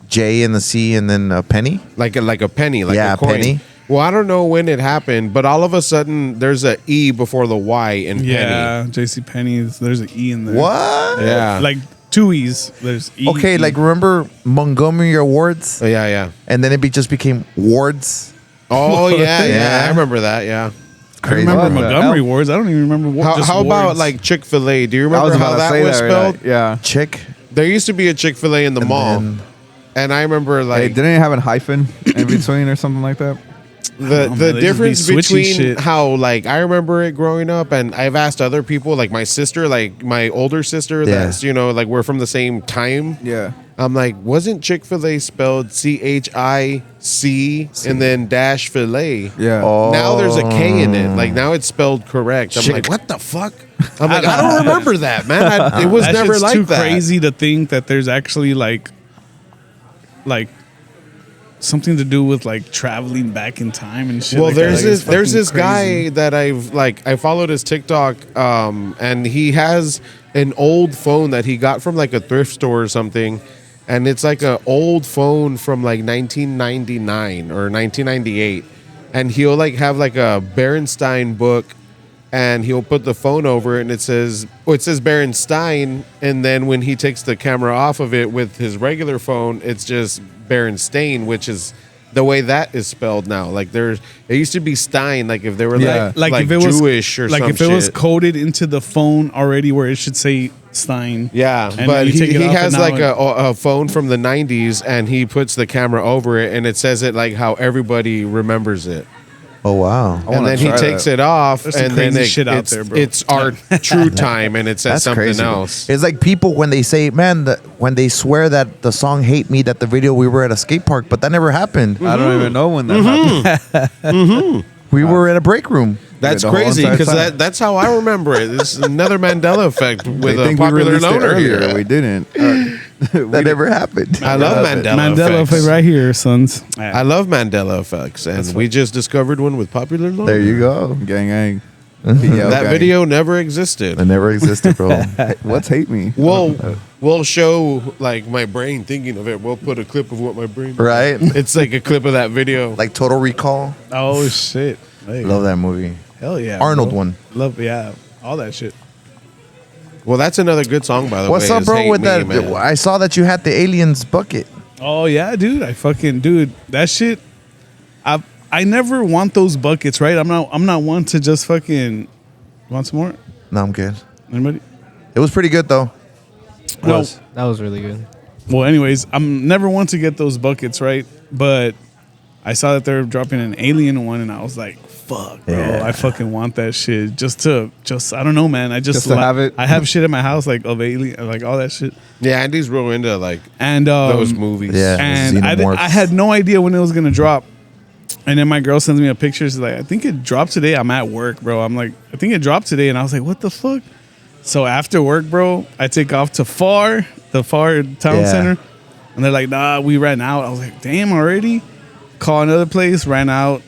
J and the C and then a penny. Like a penny, like Yeah, a coin. penny. Well, I don't know when it happened, but all of a sudden there's a E before the Y in Penny. Yeah, JC Penney's. There's an E in there. What? Yeah. Like two E's. There's E. Okay, E. like remember Montgomery Awards? Oh, yeah. And then just became Wards. Oh, yeah. Yeah. I remember that. Yeah. I remember What the Montgomery hell? Wards. I don't even remember what. How about like Chick-fil-A? Do you I was remember about how to that say was that. spelled? Right? Yeah. Chick. There used to be a Chick-fil-A in the mall. then- And I remember Hey, like didn't it have a hyphen in between or something like that? the man, they just be difference switching between shit. how like I remember it growing up, and I've asked other people, like my sister, like my older sister, Yeah. that's like we're from the same time. Yeah. I'm like, wasn't Chick-fil-A spelled CHIC and then dash filet? Yeah. Oh. Now there's a K in it. Like now it's spelled correct. I'm like, what the fuck? I'm like, I don't remember that, man. It was that never shit's like too that. crazy to think that there's actually like something to do with like traveling back in time and shit. Well, like there's that. Like, it's there's fucking this crazy. guy that I followed his TikTok, and he has an old phone that he got from like a thrift store or something, and it's like an old phone from like 1999 or 1998, and he'll like have like a Berenstain book, and he'll put the phone over it, and it says Berenstain, and then when he takes the camera off of it with his regular phone, it's just Berenstain, which is the way that is spelled now. Like it used to be Stein, like if they were like if it was Jewish or like some if it was shit. coded into the phone already where it should say Stein. Yeah, And but you take it he off has and like now a phone from the 90s, and he puts the camera over it, and it says it like how everybody remembers it. Oh wow. And wanna then he try takes that. it off, There's some and then crazy shit out it's, there, bro. it's our true time, and it says That's something crazy. else. It's like people when they say, man, when they swear that the song "Hate Me," that the video we were at a skate park, but that never happened. I don't even know when that happened. We were at a break room. That's the whole crazy entire because time. that's how I remember it. This is another Mandela effect with They a think we popular released it loner earlier. here. We didn't. That never happened. I love Mandela effects. effect right here, sons. I love Mandela effects, and we just discovered one with popular loner. There you go. Gang, gang. That video never existed. It never existed, bro. What's hate me? We'll show like my brain thinking of it. We'll put a clip of what my brain. Right? It's like a clip of that video. Like Total Recall. Oh shit! Hey, Love that movie. hell yeah, Arnold bro. one. Love all that shit. Well, that's another good song, by the What's way. up, is bro? Hate With Me, that, man. I saw that you had the aliens bucket. Oh yeah, dude. That shit. I never want those buckets, right? I'm not one to just fucking. Want some more? No, I'm good. Anybody? It was pretty good though. Well, That was really good. well, anyways, I'm never one to get those buckets, right? But I saw that they're dropping an alien one, and I was like, "Fuck, bro! Yeah. I fucking want that shit." Just I don't know, man. I just to have it? I have shit in my house like of alien, like all that shit, Yeah, Andy's real into like and those movies. Yeah. And Xenomorphs. I had no idea when it was gonna drop. And then my girl sends me a picture. She's like, I think it dropped today. I'm at work, bro. I'm like, I think it dropped today. And I was like, what the fuck? So after work, bro, I take off to the FAR town Yeah. center. And they're like, nah, we ran out. I was like, damn, already? Call another place, ran out.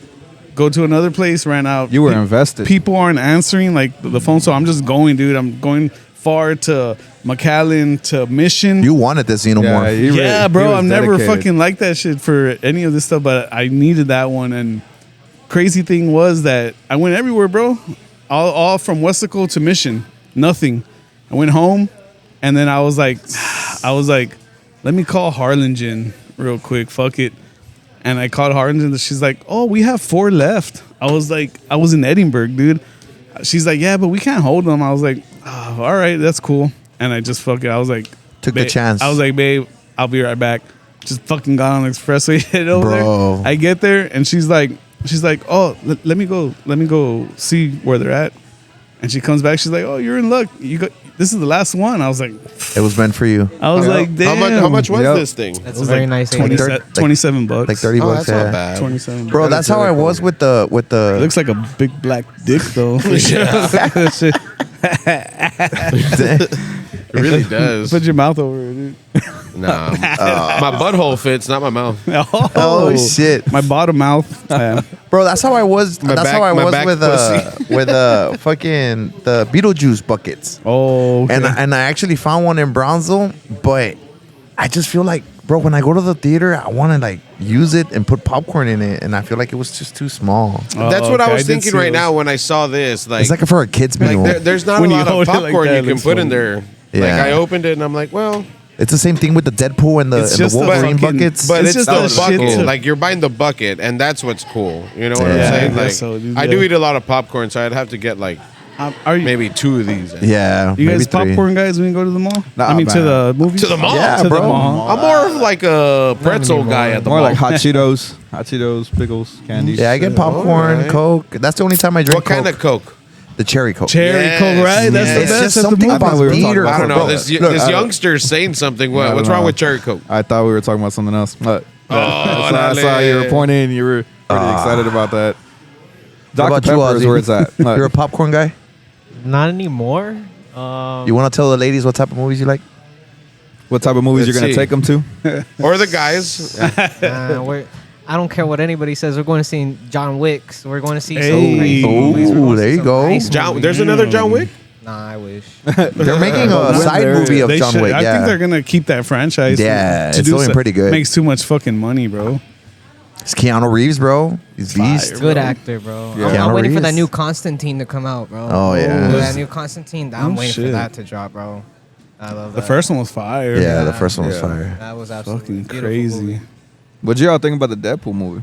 Go to another place, ran out. You were invested. People aren't answering like the phone. So I'm just going, dude. I'm going far to McAllen to Mission. You wanted this xenomorph. he really- Yeah, he bro, was I've never dedicated. fucking liked that shit for any of this stuff, but I needed that one. And crazy thing was that I went everywhere, bro. All from Westicle to Mission, nothing. I went home, and then I was like, let me call Harlingen real quick. Fuck it. And I called Harlingen. She's like, oh, we have 4 left. I was like, I was in Edinburgh, dude. She's like, yeah, but we can't hold them. I was like, oh, all right, that's cool. And I just fucking, I was like, Took the babe, chance. I was like, babe, I'll be right back. Just fucking got on the expressway, head over Bro. there. I get there, and she's like, oh, let me go see where they're at. And she comes back. She's like, oh, you're in luck. This is the last one. I was like, It was meant for you. I was like, damn. How much was Yep. this thing? That's It a was very like nice 20 alien. Like- 27 bucks. Like 30 Oh, bucks. that's not Yeah. bad. 27. Bro, that's how I was with the It looks like a big black dick though. Shit. It really does. Put your mouth over it, dude. Nah, my butthole fits, not my mouth. Oh, shit. My bottom mouth. Bro, that's how I was. My That's back- how I my was back with fucking the Beetlejuice buckets. Oh, okay. And I actually found one in Brownsville, but I just feel like bro, when I go to the theater, I want to like use it and put popcorn in it, and I feel like it was just too small. That's what I was did thinking see right those. now when I saw this. Like, It's like for a kids meal. there's not a When you lot of hold it like popcorn that, it you can looks put in funny. there. Yeah. Like I opened it and I'm like, well, It's the same thing with the Deadpool and the, It's and the just the Wolverine fucking- buckets. but It's it's, just the the shit bucket. to- Like you're buying the bucket, and that's what's cool. You know what Yeah, I'm I saying? Like guess so, dude, I do yeah. eat a lot of popcorn, so I'd have to get like Are you maybe 2 of these. yeah, you maybe guys 3. popcorn guys when you go to the mall? Nah, I mean, to man. the movies? To the mall? Yeah, to bro. the mall. I'm more of like a pretzel anymore. guy at the More mall. like hot Cheetos, pickles, candies. Yeah, I get popcorn, Alright. Coke. That's the only time I drink What kind of Coke? The cherry Coke. Cherry Yes, Coke, right? That's yes. the It's best. just at the something movies. about we were talking theater. about I don't know. Bro, This Look, youngster's saying something. I don't What's wrong know. with cherry Coke? I thought we were talking about something else. But I dale. saw you were pointing. You were pretty excited about that. What Dr. about Pepper you, is Ozzy? where it's at. Look, You're a popcorn guy? Not anymore. You want to tell the ladies what type of movies you like? what type of movies Let's you're going see. to take them to? Or the guys? I don't care what anybody says. We're going to see John Wick. So we're going to see Hey. some crazy movies. We're Ooh, going to there see you some go. nice John, movies. there's another John Wick? Nah, I wish. They're making a When side they're- movie of They John should. Wick. I Yeah. think they're gonna keep that franchise. Yeah, to it's do doing so- pretty good. Makes too much fucking money, bro. It's Keanu Reeves, bro. He's beast. Fire. Good bro. actor, bro. Yeah. I'm Keanu waiting for that Reeves. new Constantine to come out, bro. Oh, yeah. That new Constantine. I'm Oh, waiting shit. for that to drop, bro. I love that. The first one was fire. Yeah, the first one was Yeah. fire. That was absolutely Fucking beautiful crazy. movie. What y'all think about the Deadpool movie?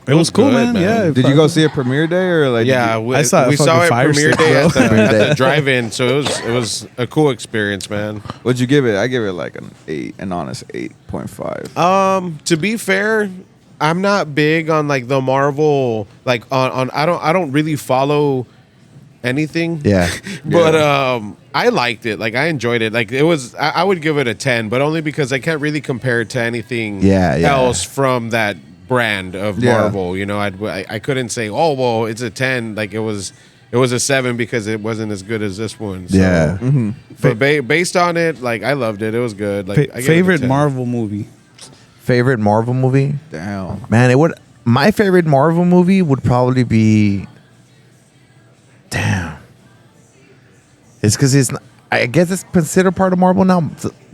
It was cool, good, man. man. Yeah. Did you go see it premiere day or like? Yeah, I saw we a saw fucking it fire premiere stick, day bro. at the, Premiere at day. the drive-in, so it was a cool experience, man. What'd you give it? I give it like an honest 8.5. To be fair, I'm not big on like the Marvel, like on I don't really follow anything. Yeah. But I liked it. Like I enjoyed it. Like it was I would give it a 10, but only because I can't really compare it to anything Yeah, yeah. else from that brand of Yeah. Marvel. You know, I couldn't say, "Oh, well, it's a 10." Like it was a 7 because it wasn't as good as this one. So. Yeah. But based on it, like I loved it. It was good. Like I give it a favorite 10. Marvel movie? Favorite Marvel movie? Damn. Man, my favorite Marvel movie would probably be. Damn. It's because I guess it's considered part of Marvel now.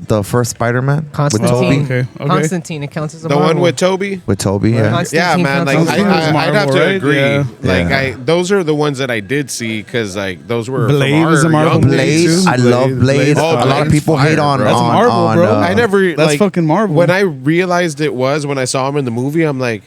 The first Spider-Man with Constantine. Toby. Okay. Constantine. It counts as a The Marvel. one with Toby. With Toby, yeah. Constantine Yeah, man. Like counts as a Constantine Marvel. I'd have to Marvel, right? agree. Yeah. Like Yeah. those are the ones that I did see because like those were Blade from was our a Marvel young movie, Blade, days. too. I love Blade. Oh, a lot of Blade's people fire, hate on. bro. That's on, Marvel, on, bro. I never. That's like, fucking Marvel. When I realized it was when I saw him in the movie, I'm like,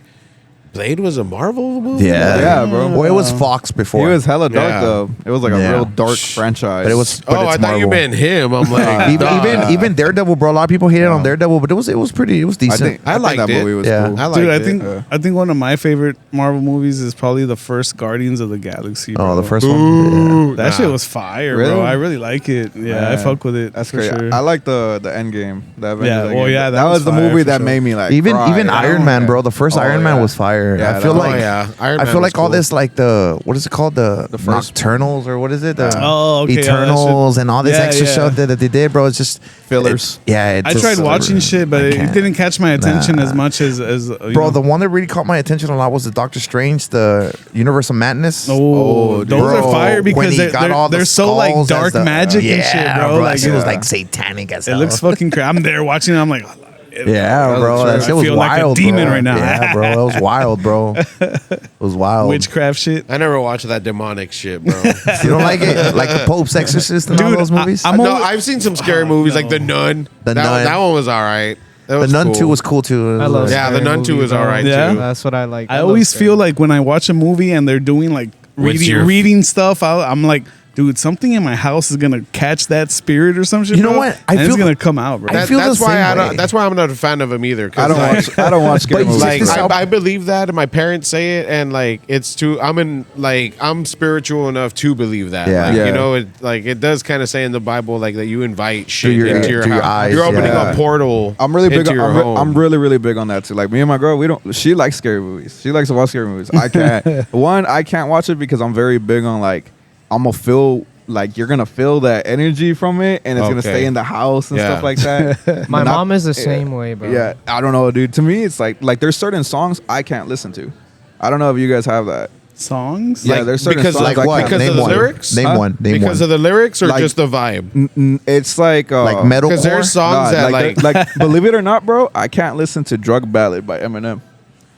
Blade was a Marvel movie. Yeah. Yeah, bro. Well, it was Fox before. He was hella dark Yeah. though. It was like a Yeah. real dark franchise. but it was. But Oh, it's I thought you Marvel. meant him. I'm like, Even Daredevil, bro. A lot of people hated on Daredevil, but it was pretty. It was I decent. think I liked that it. movie was Yeah. cool. I liked Dude, it. I think one of my favorite Marvel movies is probably the first Guardians of the Galaxy. Bro. Oh, the first one. That Nah. shit was fire, Really? bro. I really like it. Yeah, I Man, fuck with it. That's for crazy. Sure. I like the end game. The Avengers Yeah, well, Endgame. yeah, that that was was the fire movie for that sure. made me like Even cry. Iron Man, bro. The first Oh, Iron Man yeah. was fire. Yeah, I feel that- like oh yeah, Iron I Man feel was like all cool. this like what is it called the first- Nocturnals or what is it? The Oh, okay, yeah, that Eternals and all this Yeah, extra yeah. stuff that they did, bro. It's just Fillers. It's I just- tried watching shit, but I it can't. didn't catch my attention Nah. as much as Bro, the one that really caught my attention a lot was the Doctor Strange, the Universe of Madness. those Bro, are fire when because he they're, got all the they're so like skulls as dark the- magic yeah, and shit, bro. That Like shit was it- like satanic as it hell. looks fucking crazy. I'm there watching it. I'm like, Yeah, bro. That I shit was feel like a wild, demon bro. right now. Yeah, bro. It was wild, bro. It was wild. witchcraft shit. I never watched that demonic shit, bro. You don't like it? Like the Pope's Exorcist and all Dude, those movies? I'm No, only- I've seen some scary movies like The Nun. The that, Nun. That one was all right. That the was Nun cool. 2 was cool too. I love Yeah, The scary Nun 2 movies, was all bro. right Yeah? too. That's what I like. I love always scary feel like when I watch a movie and they're doing like reading stuff, I'm like, dude, something in my house is gonna catch that spirit or some shit. You know bro, what? I and it's feel- gonna come out, bro. I feel that's the why same I way. don't. That's why I'm not a fan of him either. 'cause, I don't watch scary But you movies. check Like this out. I believe that, and my parents say it, and like it's too. I'm spiritual enough to believe that. Yeah. Like, Yeah. you know, it does kind of say in the Bible like that you invite shit your- into your through your house. eyes, You're opening yeah. a portal. I'm really big. into your home. I'm really big on that too. Like me and my girl, we don't. She likes scary movies. She likes to watch scary movies. I can't. One, I can't watch it because I'm very big on like I'm gonna feel like you're gonna feel that energy from it, and it's gonna Okay. stay in the house and Yeah. stuff like that. My Not- mom is the same way, bro. Yeah, I don't know, dude. To me, it's like there's certain songs I can't listen to. I don't know if you guys have that. songs. Yeah, there's certain because songs Like I what? can't Because Name of the one. lyrics? Name one. Name Because one. of the lyrics or Like- just the vibe? It's like Like metal. Because there's songs that like believe it or not, bro, I can't listen to Drug Ballad by Eminem.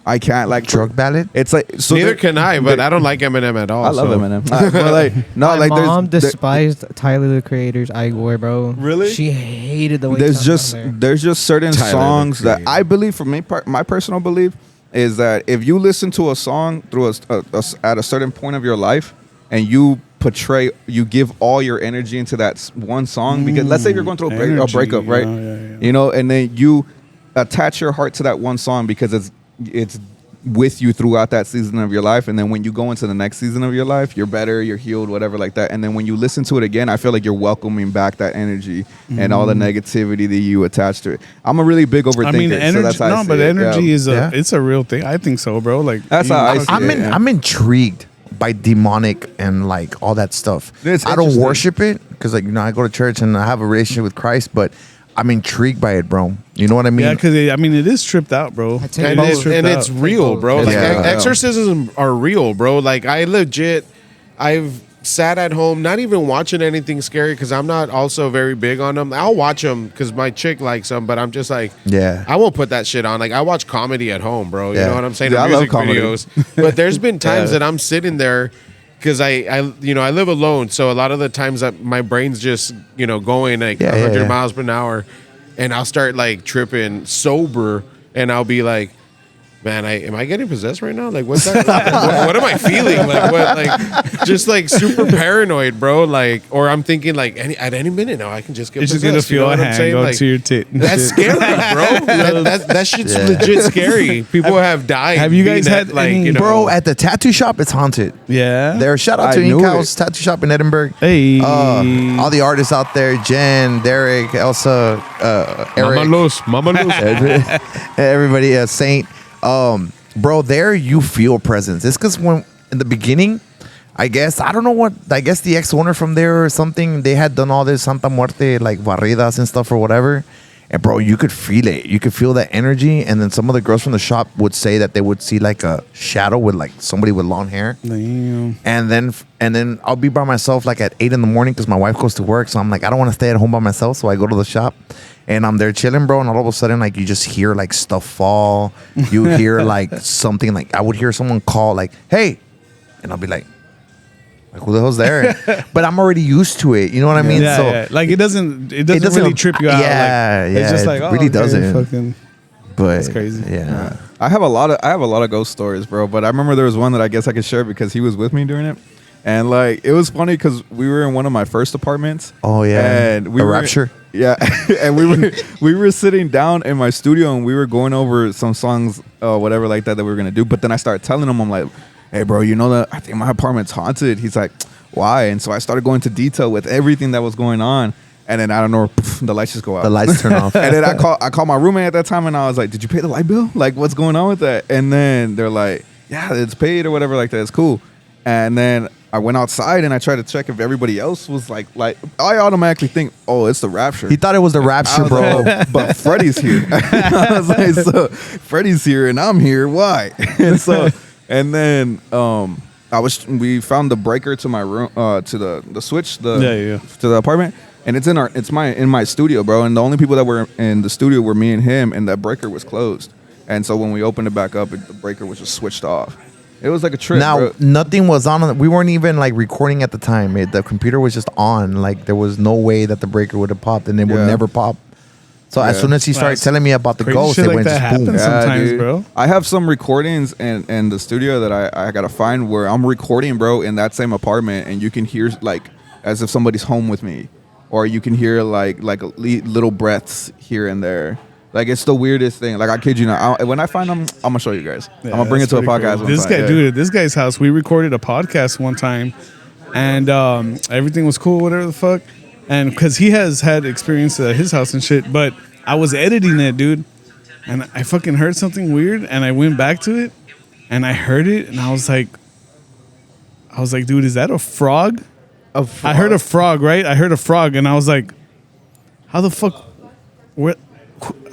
I can't like Drug Ballad? It's like so Neither there- can I, but there- I don't like Eminem at all. I love so. Eminem. But like no, My like mom there's despised Tyler the Creator's Igor, bro. Really? She hated the way. there's he sounds on there. there's just certain Tyler, the songs that Creator. I believe, for me, my personal belief is that if you listen to a song through at a certain point of your life and you give all your energy into that one song, because let's say you're going through a Energy, breakup, right? yeah. You know, and then you attach your heart to that one song because it's with you throughout that season of your life, and then when you go into the next season of your life, you're better, you're healed, whatever like that, and then when you listen to it again, I feel like you're welcoming back that energy and all the negativity that you attach to it. I'm a really big overthinker. I mean, so energy. that's how I No, see but it, energy yeah. is Yeah. it's a real thing. I think so, bro. Like That's how I see I'm it. I'm intrigued by demonic and like all that stuff. It's I don't interesting. worship it because like I go to church and I have a relationship with Christ, but I'm intrigued by it, bro. You know what I mean? Yeah, because I mean, it is tripped out, bro. I take And, both. it's, and it's real, bro. Like Yeah. exorcisms are real, bro. Like I've sat at home, not even watching anything scary because I'm not also very big on them. I'll watch them because my chick likes them, but I'm just like, Yeah. I won't put that shit on. Like I watch comedy at home, bro. You Yeah. know what I'm saying? Yeah, Or I love music comedy. videos. But there's been times Yeah. that I'm sitting there because I live alone, so a lot of the times that my brain's just going like 100 miles per hour, and I'll start like tripping sober, and I'll be like, man, am I getting possessed right now? Like, what's that? what am I feeling? Like, what? Like, just like super paranoid, bro. Like, or I'm thinking like at any minute now I can just get It's just possessed. gonna feel a hand go Like, to your tit. and that's shit. scary, bro. That shit's legit scary. People have died. have you being guys at, had any- Bro, at the tattoo shop, it's haunted. Yeah. There, shout out I to knew Inkhouse Tattoo Shop in Edinburgh. Hey. All the artists out there, Jen, Derek, Elsa, Eric, Mama Luz. everybody, Saint. Bro, there you feel presence. It's because when in the beginning, I guess the ex-owner from there or something, they had done all this Santa Muerte like barridas and stuff or whatever. And bro, you could feel it. You could feel that energy. And then some of the girls from the shop would say that they would see like a shadow with like somebody with long hair. Damn. And then I'll be by myself like at 8 a.m. because my wife goes to work. So I'm like, I don't want to stay at home by myself. So I go to the shop and I'm there chilling, bro. And all of a sudden, like, you just hear like stuff fall. You hear like something, like I would hear someone call like, hey. And I'll be like who the hell's there? But I'm already used to it. You know what I mean? Yeah, So yeah. Like it doesn't really trip you out. Yeah, like, yeah. It's just like, it really okay, doesn't. Fucking, But That's crazy. Yeah. I have a lot of ghost stories, bro. But I remember there was one that I guess I could share because he was with me during it, and like it was funny because we were in one of my first apartments. Oh yeah. and we A were rapture. Yeah, and we were sitting down in my studio and we were going over some songs, whatever like that we were gonna do. But then I started telling him, I'm like, hey, bro, you know that I think my apartment's haunted. He's like, why? And so I started going into detail with everything that was going on. And then I don't know, the lights just go out. The lights turn off. And then I called my roommate at that time and I was like, did you pay the light bill? Like, what's going on with that? And then they're like, yeah, it's paid or whatever like that. It's cool. And then I went outside and I tried to check if everybody else was like I automatically think, oh, it's the rapture. He thought it was the I rapture, was bro. like, but Freddie's here. I was like, so Freddie's here and I'm here. Why? And then we found the breaker to my room, to the switch, to the apartment, and it's in my studio, bro. And the only people that were in the studio were me and him, and that breaker was closed. And so when we opened it back up, the breaker was just switched off. It was like a trip. Now bro. nothing was on. We weren't even like recording at the time. The computer was just on. Like there was no way that the breaker would have popped, and it would Yeah. never pop. So as Yeah. soon as he started That's telling me about the crazy ghost, shit it like went that just boom. happens. Sometimes, bro. I have some recordings in the studio that I gotta find where I'm recording, bro, in that same apartment, and you can hear like as if somebody's home with me, or you can hear like little breaths here and there. Like it's the weirdest thing. Like I kid you not. When I find them, I'm gonna show you guys. I'm gonna bring it to a podcast. one This time. guy, Yeah. dude, at this guy's house, we recorded a podcast one time, and everything was cool, whatever the fuck. And because he has had experience at his house and shit, but I was editing it, dude, and I fucking heard something weird, and I went back to it, and I heard it, and I was like, dude, is that a frog? I heard a frog, right? I heard a frog, and I was like, how the fuck?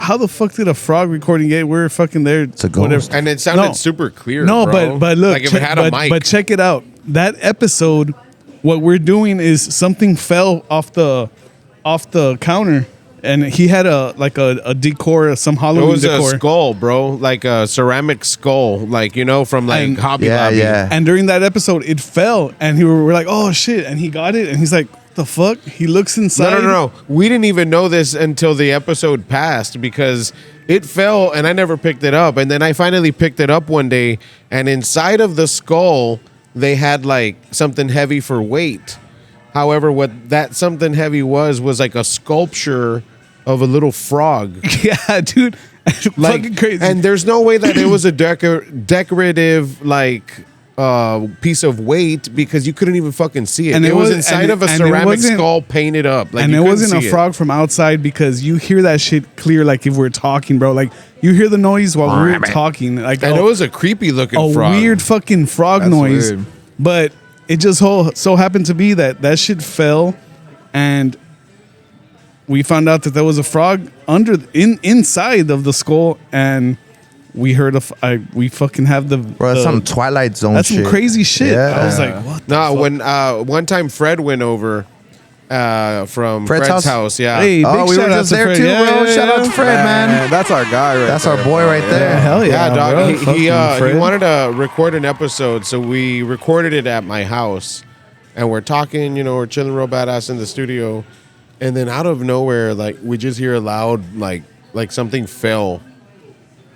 how the fuck did a frog recording get? We're fucking there. It's a ghost. And it sounded No. super clear. No, bro. but look, like if it had a mic. but check it out. That episode, what we're doing is something fell off the counter, and he had a decor, some it Halloween was decor. a skull, bro, like a ceramic skull, like from like And- Hobby Yeah, Lobby. yeah. And during that episode, it fell, and we're like, oh shit, and he got it, and he's like, what the fuck? He looks inside. No. We didn't even know this until the episode passed because it fell and I never picked it up. And then I finally picked it up one day, and inside of the skull, they had like something heavy for weight. However, what that something heavy was like a sculpture of a little frog. Yeah, dude. Like, Fucking crazy. And there's no way that it was a decorative like piece of weight because you couldn't even fucking see it. And it was and inside of a and it ceramic wasn't- skull painted up. Like and you it couldn't wasn't see a frog from outside because you hear that shit clear, like if we're talking, bro. Like you hear the noise while we're talking. Like And it was a creepy looking a frog. weird fucking frog That's noise. weird. But it just so happened to be that shit fell, and we found out that there was a frog inside of the skull, and we heard we fucking have Bro, that's some Twilight Zone that's shit. some crazy shit. Yeah. I was like, what? the No, fuck? when one time Fred went over from Fred's Fred's house? house, yeah. Hey, Oh, big we were shout out just to there Fred. too, Yeah, bro. yeah, Shout out to yeah. Fred, man. That's our guy right That's there. our boy right there. Hell Yeah, yeah, dog. bro. He Fucking Fred. wanted to record an episode, so we recorded it at my house, and we're talking. We're chilling real badass in the studio, and then out of nowhere, like we just hear a loud, like something fell,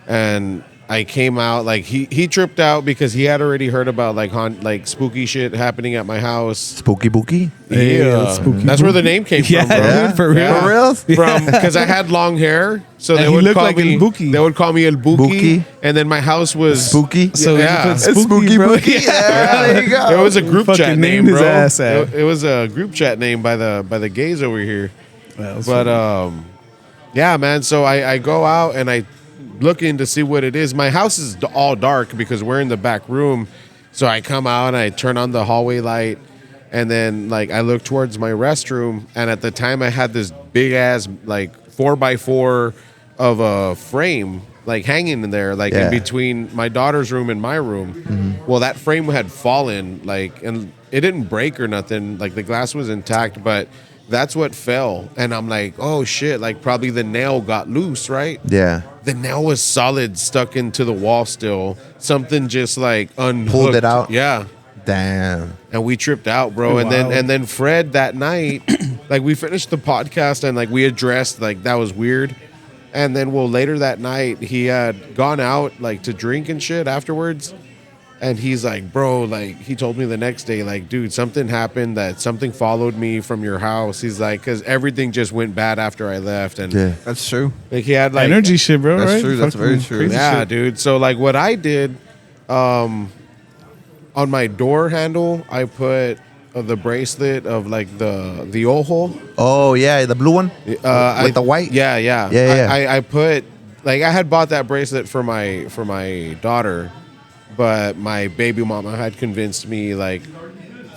and I came out. Like he tripped out because he had already heard about like spooky shit happening at my house. Spooky Bookie. Hey, Yeah, that's spooky. that's where the name came Yeah, from, bro. dude, for real. Yeah. For real? From because I had long hair, so And they he would looked call like me El Buki. They would call me El Buki, Buki. and then my house was Spooky. So Yeah. you It's put spooky, bro. Bookie. Yeah, there you go. It was a group Fucking chat named name, his bro. ass at. It was a group chat name by the gays over here. That was But funny. yeah, man. So I go out and I look in to see what it is. My house is all dark because we're in the back room. So I come out and I turn on the hallway light, and then like I look towards my restroom, and at the time I had this big ass like 4x4 of a frame like hanging in there, like Yeah. in between my daughter's room and my room. Well, that frame had fallen, like, and it didn't break or nothing. Like the glass was intact, but that's what fell. And I'm like, oh shit, like probably the nail got loose, right? Yeah. The nail was solid, stuck into the wall still. Something just like unhooked. Pulled it out? Yeah. Damn. And we tripped out, bro. And Wow. then Fred that night, like we finished the podcast and like we addressed like that was weird. And then later that night he had gone out like to drink and shit afterwards. And he's like, bro, like he told me the next day, like, dude, something happened, that something followed me from your house. He's like, because everything just went bad after I left. And Yeah. That's true. like he had like energy shit, bro. That's right? true. That's very Fucking true. crazy yeah, shit. dude. So like what I did, on my door handle, I put the bracelet of like the ojo. Oh yeah, the blue one with the white. Yeah, yeah, Yeah. I put like I had bought that bracelet for my daughter, but my baby mama had convinced me like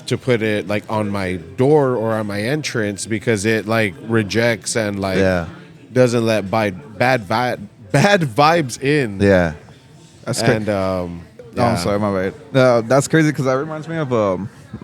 to put it like on my door or on my entrance because it like rejects and like Yeah. doesn't let bad vibes in. Yeah. That's crazy. And Oh, yeah. I'm sorry, my bad. That's crazy because that reminds me of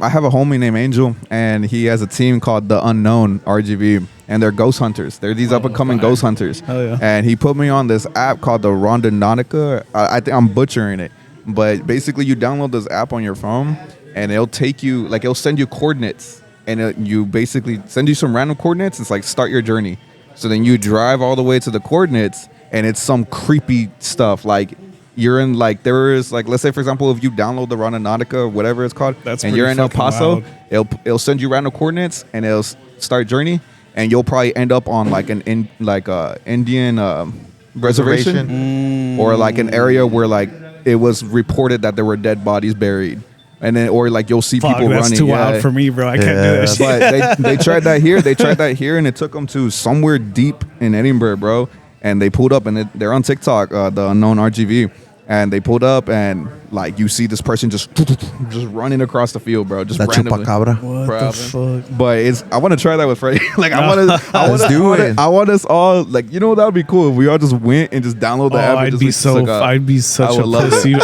I have a homie named Angel, and he has a team called the Unknown RGB, and they're ghost hunters. They're these up and coming ghost hunters. Hell yeah. And he put me on this app called the Rondonautica. I think I'm butchering it, but basically you download this app on your phone, and it'll take you like it'll send you coordinates, and you basically send you some random coordinates. It's like start your journey. So then you drive all the way to the coordinates, and it's some creepy stuff like. You're in like there is like let's say for example if you download the Rondonautica or whatever it's called That's and pretty you're in El fucking Paso, wild. it'll send you random coordinates and it'll start journey and you'll probably end up on like Indian reservation or like an area where like it was reported that there were dead bodies buried and then or like you'll see Fuck, people that's running. too Yeah. wild for me, bro. I can't do that shit. But they tried that here. They tried that here, and it took them to somewhere deep in Edinburgh, bro. And they pulled up, and they're on TikTok, the Unknown RGV. And they pulled up, and like you see this person just running across the field, bro. Just La randomly. chupacabra. What Bro, the fuck? But I want to try that with Freddie. Like Let's do it. I want us all like that would be cool if we all just went and just download the app. And I'd just, be like, so. suck up. I'd be such I a would love pussy. it.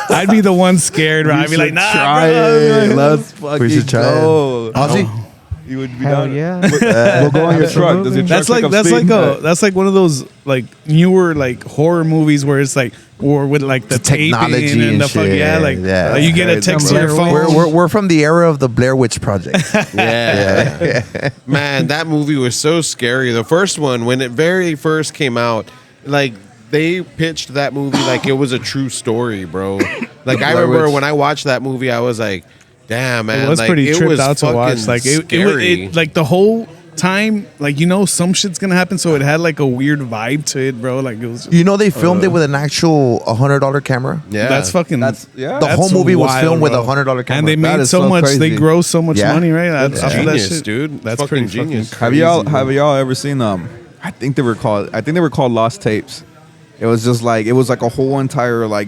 I'd be the one scared. Right? I'd be like, nah, try bro. it. Let's fucking should try go. it. Ozzy? You would be Hell down. yeah. We'll go on your truck. Does your truck That's like pick up speed? that's like one of those like newer like horror movies where it's like or with like the technology taping and and the fuck shit. yeah like Yeah. you get a Crazy. text to your phone. We're from the era of the Blair Witch Project. Yeah. Man, that movie was so scary. The first one, when it very first came out, like they pitched that movie like it was a true story, bro. Like I remember Witch. when I watched that movie, I was like, damn, man. It was like, pretty it tripped was out to watch. fucking Like scary. it like the whole time, like some shit's gonna happen, so it had like a weird vibe to it, bro. Like it was. You know, they filmed it with an actual $100 camera. Yeah. That's fucking. The The whole movie was wild, filmed with bro. a $100 camera. and they That made is so so much. crazy. They grow so much Yeah. money, right? That's After that genius, shit. dude. That's Fucking pretty genius. fucking Have crazy, y'all bro. ever seen I think they were called Lost Tapes. It was like a whole entire like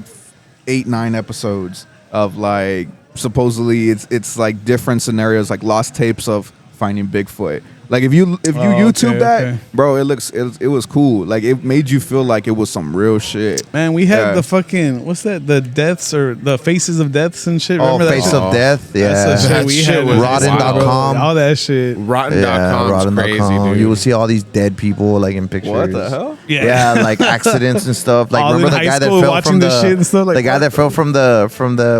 8-9 episodes of like supposedly it's like different scenarios like lost tapes of finding Bigfoot. Like if you YouTube okay, that, okay. bro, it was cool. Like it made you feel like it was some real shit. Man, we had Yeah. the fucking what's that? The deaths or the faces of deaths and shit. Oh, Remember that Face shit? of Death. That's Yeah. the shit That we shit had. was Rotten.com. All that shit. Rotten.com is crazy, dude. You will see all these dead people like in pictures. What the hell? Yeah, like accidents and stuff. Like All in remember the high guy that school fell watching from this shit and stuff like the guy that? that fell from the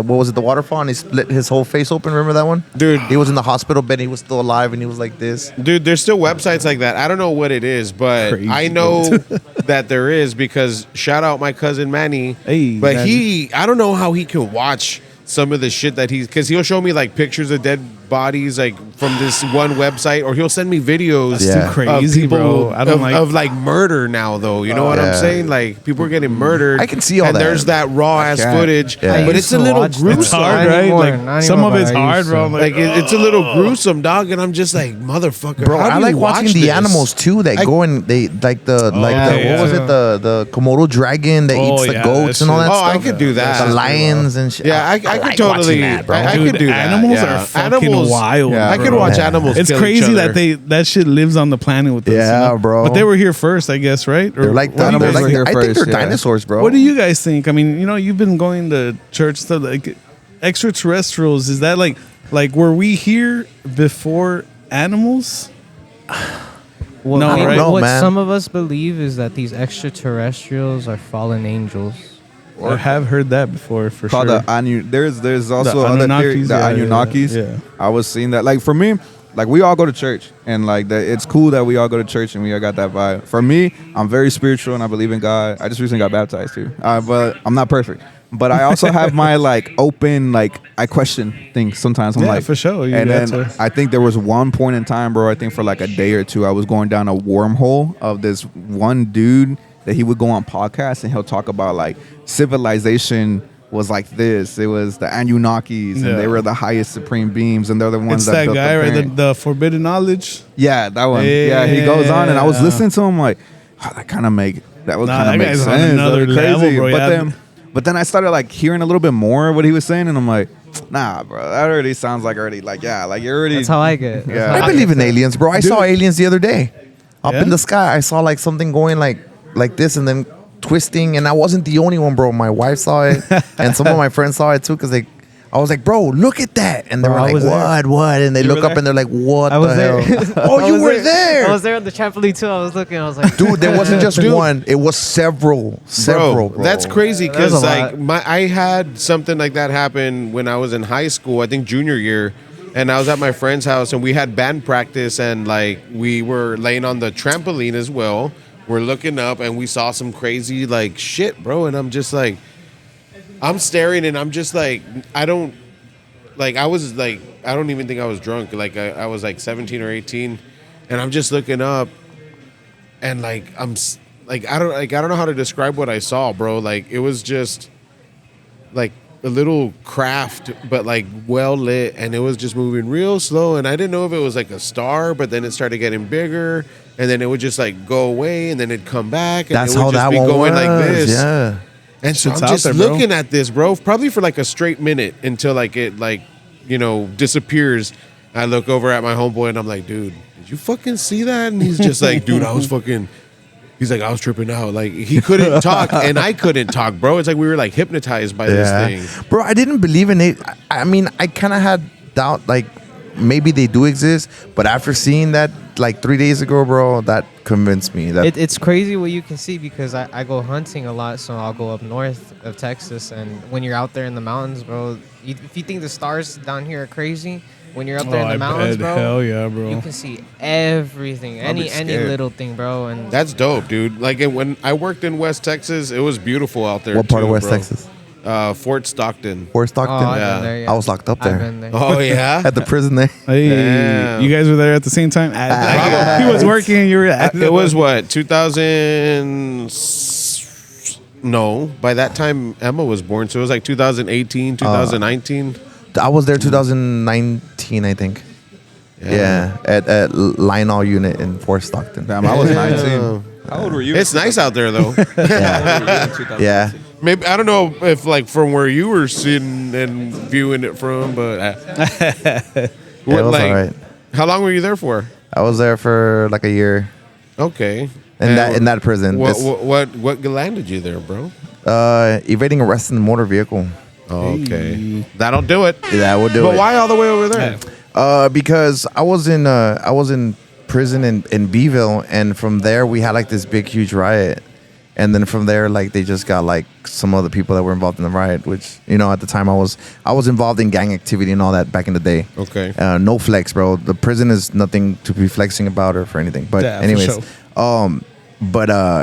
what was it, the waterfall, and he split his whole face open. Remember that one? Dude. He was in the hospital bed. And he was still alive, and he was like this. Dude, there's still websites like that. I don't know what it is, but Crazy, I know that there is because shout out my cousin Manny. Hey, but Manny. I don't know how he can watch some of the shit that because he'll show me like pictures of dead bodies like from this one website, or he'll send me videos That's Yeah. too crazy, of people bro. I don't of like murder now though. You know what I'm Yeah. saying? Like people are getting murdered. I can see all and that. there's that raw ass can't. footage, Yeah. but I it's a used to little watch them. gruesome. It's hard, Not right? anymore, Like not some anymore, of it's but I hard, used bro. to. I'm Like it's a little gruesome, dog, and I'm just like, motherfucker, Bro, how I do like you watching watch the this? animals too. That go in, they like the yeah. what was it, the Komodo dragon that Oh, eats the yeah, goats that and all that shit. Oh, I stuff. could do that. The lions and shit. Yeah, I like could watching totally. that, bro. I Dude, could do that. animals yeah. are fucking wild. Yeah, I could bro. watch Yeah. animals. It's kill each crazy other. that that shit lives on the planet with us. Yeah, bro. But they were here first, I guess, right? Or They're like, what do you animals guys were think? here I think first, they're yeah. dinosaurs, bro. What do you guys think? I mean, you've been going to church stuff like extraterrestrials. Is that like were we here before animals? Well, No, I mean, right? No, what man. some of us believe is that these extraterrestrials are fallen angels. I have heard that before for Called sure. the there's also The other theory, Anunnakis, the yeah, Anunnakis. yeah. I was seeing that. Like for me, like we all go to church, and like it's cool that we all go to church and we all got that vibe. For me, I'm very spiritual and I believe in God. I just recently got baptized too, but I'm not perfect. But I also have my like open, like I question things sometimes. I'm Yeah, like, for sure. You and got then to. I think there was one point in time, bro. I think for like a day or two, I was going down a wormhole of this one dude that he would go on podcasts and he'll talk about like civilization was like this. It was the Anunnakis Yeah. and they were the highest supreme beings and they're the ones It's that that built guy, the right? pyramid. The forbidden knowledge. Yeah, that one. Yeah, he goes on and I was Yeah. listening to him like, oh, that would kind of make Nah, sense. that guy's on another That's crazy. level, bro. Yeah. But then I started like hearing a little bit more of what he was saying and I'm like, nah, bro, that already sounds like like you're already. That's how I get. That's Yeah. how I believe in aliens, bro. I saw aliens the other day. Up Yeah? in the sky, I saw like something going like this and then twisting, and I wasn't the only one, bro. My wife saw it, and some of my friends saw it too, because I was like, bro, look at that. And they Bro, were I like, was there. what? And they You look were up there? and they're like, what I was the there. hell? Oh, I you was were there. I was there on the trampoline too. I was looking. I was like, Dude, there wasn't just Dude. one. It was several, bro. That's crazy There's because a like lot. I had something like that happen when I was in high school. I think junior year, and I was at my friend's house and we had band practice and like we were laying on the trampoline as well. We're looking up and we saw some crazy like shit, bro. And I'm just like, I'm staring and I'm just like, I don't even think I was drunk. Like I was like 17 or 18, and I'm just looking up, and like I don't know how to describe what I saw, bro. Like it was just like a little craft, but like well lit, and it was just moving real slow. And I didn't know if it was like a star, but then it started getting bigger, and then it would just like go away, and then it'd come back. And That's it would how just that be one going was. like this. Yeah. And so It's I'm out just there, bro. looking at this, bro, probably for like a straight minute until like it like, you know, disappears. I look over at my homeboy and I'm like, dude, did you fucking see that? And he's just like, dude, I was fucking. He's like, I was tripping out. Like he couldn't talk and I couldn't talk, bro. It's like we were like hypnotized by this thing. Bro, I didn't believe in it. I mean, I kind of had doubt, like maybe they do exist, but after seeing that like 3 days ago, bro, that convinced me. That It's crazy what you can see because I go hunting a lot, so I'll go up north of Texas, and when you're out there in the mountains, bro, if you think the stars down here are crazy, when you're up there in the mountains, bro, Hell yeah, bro. you can see everything, any little thing, bro. And That's dope, dude. Like when I worked in West Texas, it was beautiful out there. what part of too, West bro. Texas? Fort Stockton. Fort Stockton. I've Yeah. been there, yeah. I was locked up I've there. been there. Oh yeah. At the prison there. Hey, Damn. you guys were there at the same time? He was working and you were at It was what 2000. No, by that time Emma was born, so it was like 2018, 2019. I was there 2019, I think. Yeah, at Lionel Unit in Fort Stockton. Damn, I was 19. How old were you? It's nice out there though. Yeah. Maybe I don't know if like from where you were sitting and viewing it from, but It was like, alright. how long were you there for? I was there for like a year Okay. in that prison. What landed you there, bro? Evading arrest in a motor vehicle. Okay, that'll do it. Yeah, we'll do But it. why all the way over there? Because I was in prison in Beeville, and from there we had like this big huge riot, and then from there like they just got like some other people that were involved in the riot, which you know at the time I was involved in gang activity and all that back in the day. Okay. No flex, bro. The prison is nothing to be flexing about or for anything. But Yeah, for anyways, sure.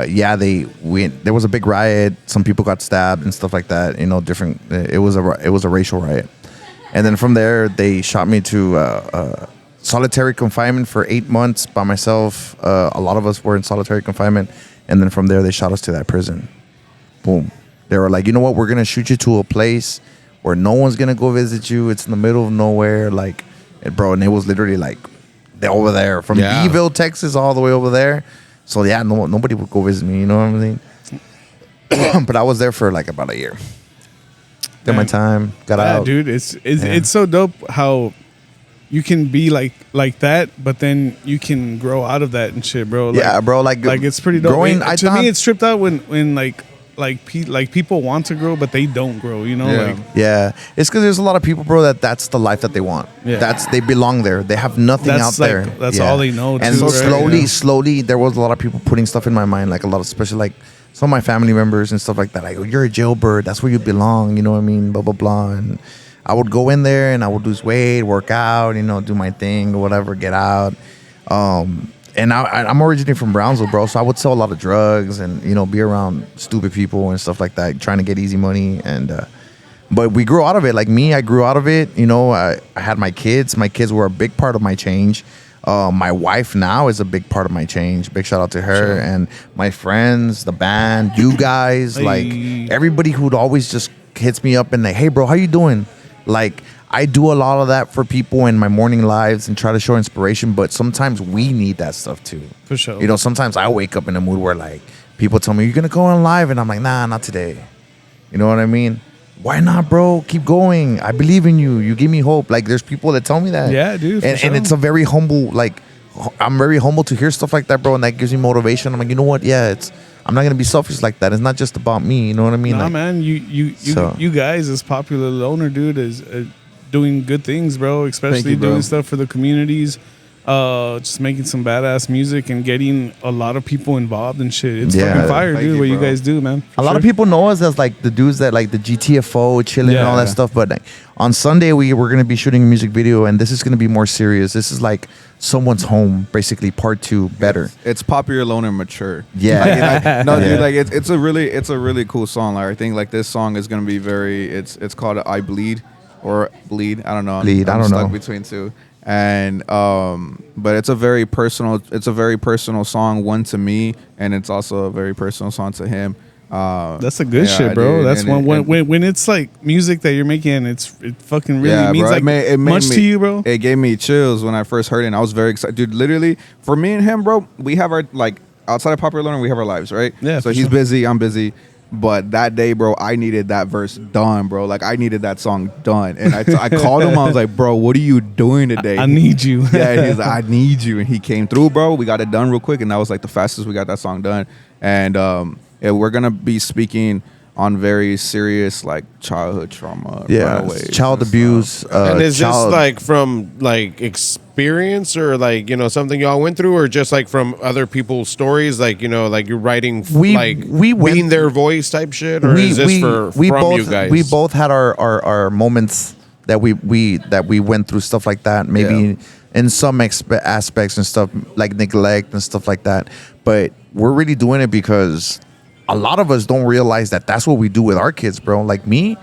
yeah, there was a big riot. Some people got stabbed and stuff like that. You know, different. It was a racial riot, and then from there they shot me to solitary confinement for 8 months by myself. A lot of us were in solitary confinement, and then from there they shot us to that prison. Boom. They were like, you know what? We're gonna shoot you to a place where no one's gonna go visit you. It's in the middle of nowhere, like, bro. And it was literally like they're over there from Beeville, Texas, all the way over there. So yeah, nobody would go visit me. You know what I mean? But I was there for like about a year. Did my time, got out. Dude, it's so dope how you can be like that, but then you can grow out of that and shit, bro. Like, Yeah, bro, like it's pretty dope. growing- To thought- me, it's stripped out when people want to grow, but they don't grow. You know, Yeah. like Yeah, it's because there's a lot of people, bro, that's the life that they want. Yeah. They belong there. They have nothing out That's like- there. that's all they know, And too, right? slowly, Yeah. slowly, there was a lot of people putting stuff in my mind, like a lot of, especially like some of my family members and stuff like that. Like, oh, you're a jailbird. That's where you belong. You know what I mean? Blah blah blah. And I would go in there and I would lose weight, work out, you know, do my thing or whatever, get out. And I'm originally from Brownsville, bro, so I would sell a lot of drugs and, you know, be around stupid people and stuff like that, trying to get easy money. And but we grew out of it. Like me, I grew out of it. You know, I had my kids. My kids were a big part of my change. My wife now is a big part of my change. Big shout out to her and my friends, the band, you guys, like everybody who'd always just hits me up and like, hey, bro, how you doing? Like, I do a lot of that for people in my morning lives and try to show inspiration, but sometimes we need that stuff too. For sure. You know, sometimes I wake up in a mood where like people tell me, you're going to go on live. And I'm like, nah, not today. You know what I mean? Why not, bro? Keep going. I believe in you. You give me hope. Like, there's people that tell me that. Yeah, dude, for And sure. it's a very humble, like, I'm very humble to hear stuff like that, bro. And that gives me motivation. I'm like, you know what? Yeah, I'm not going to be selfish like that. It's not just about me. You know what I mean? Nah, Like, man, you guys as Popular Loner, dude, is doing good things, bro. Especially you, bro. doing stuff for the communities, just making some badass music and getting a lot of people involved and shit. It's Yeah. fucking fire, Thank dude. you, What you bro. guys do, man. A lot of people know us as like the dudes that like the GTFO chilling and all that Yeah. stuff. But like, on Sunday we're going to be shooting a music video, and this is going to be more serious. This is like someone's home, basically part 2, better. It's Popular Loner mature. Yeah. Dude, Yeah. like it's a really cool song. Like I think like this song is gonna be very. It's called I Bleed or Bleed. I don't know. Bleed, I I'm don't stuck know. between two. And but it's a very personal song, one to me, and it's also a very personal song to him. That's a good yeah, shit, bro. dude, That's and when it's like music that you're making, and it fucking really means bro, like it made much me, to you, bro. It gave me chills when I first heard it, and I was very excited. Dude, literally, for me and him, bro, we have our, like, outside of Popular Loner, we have our lives, right? Yeah, So for he's sure. busy, I'm busy. But that day, bro, I needed that verse done, bro. Like I needed that song done, and I called him. I was like, bro, what are you doing today? I need you. Yeah, he's like, I need you, and he came through, bro. We got it done real quick, and that was like the fastest we got that song done. And yeah, we're gonna be speaking on very serious like childhood trauma, runaways child and abuse. stuff. And is this like from like experience or like, you know, something y'all went through, or just like from other people's stories, like, you know, like you're writing we went being their voice type shit, or is this from you guys? We both had our moments that we went through stuff like that. Maybe in some aspects and stuff like neglect and stuff like that. But we're really doing it because a lot of us don't realize that that's what we do with our kids, bro. Like me,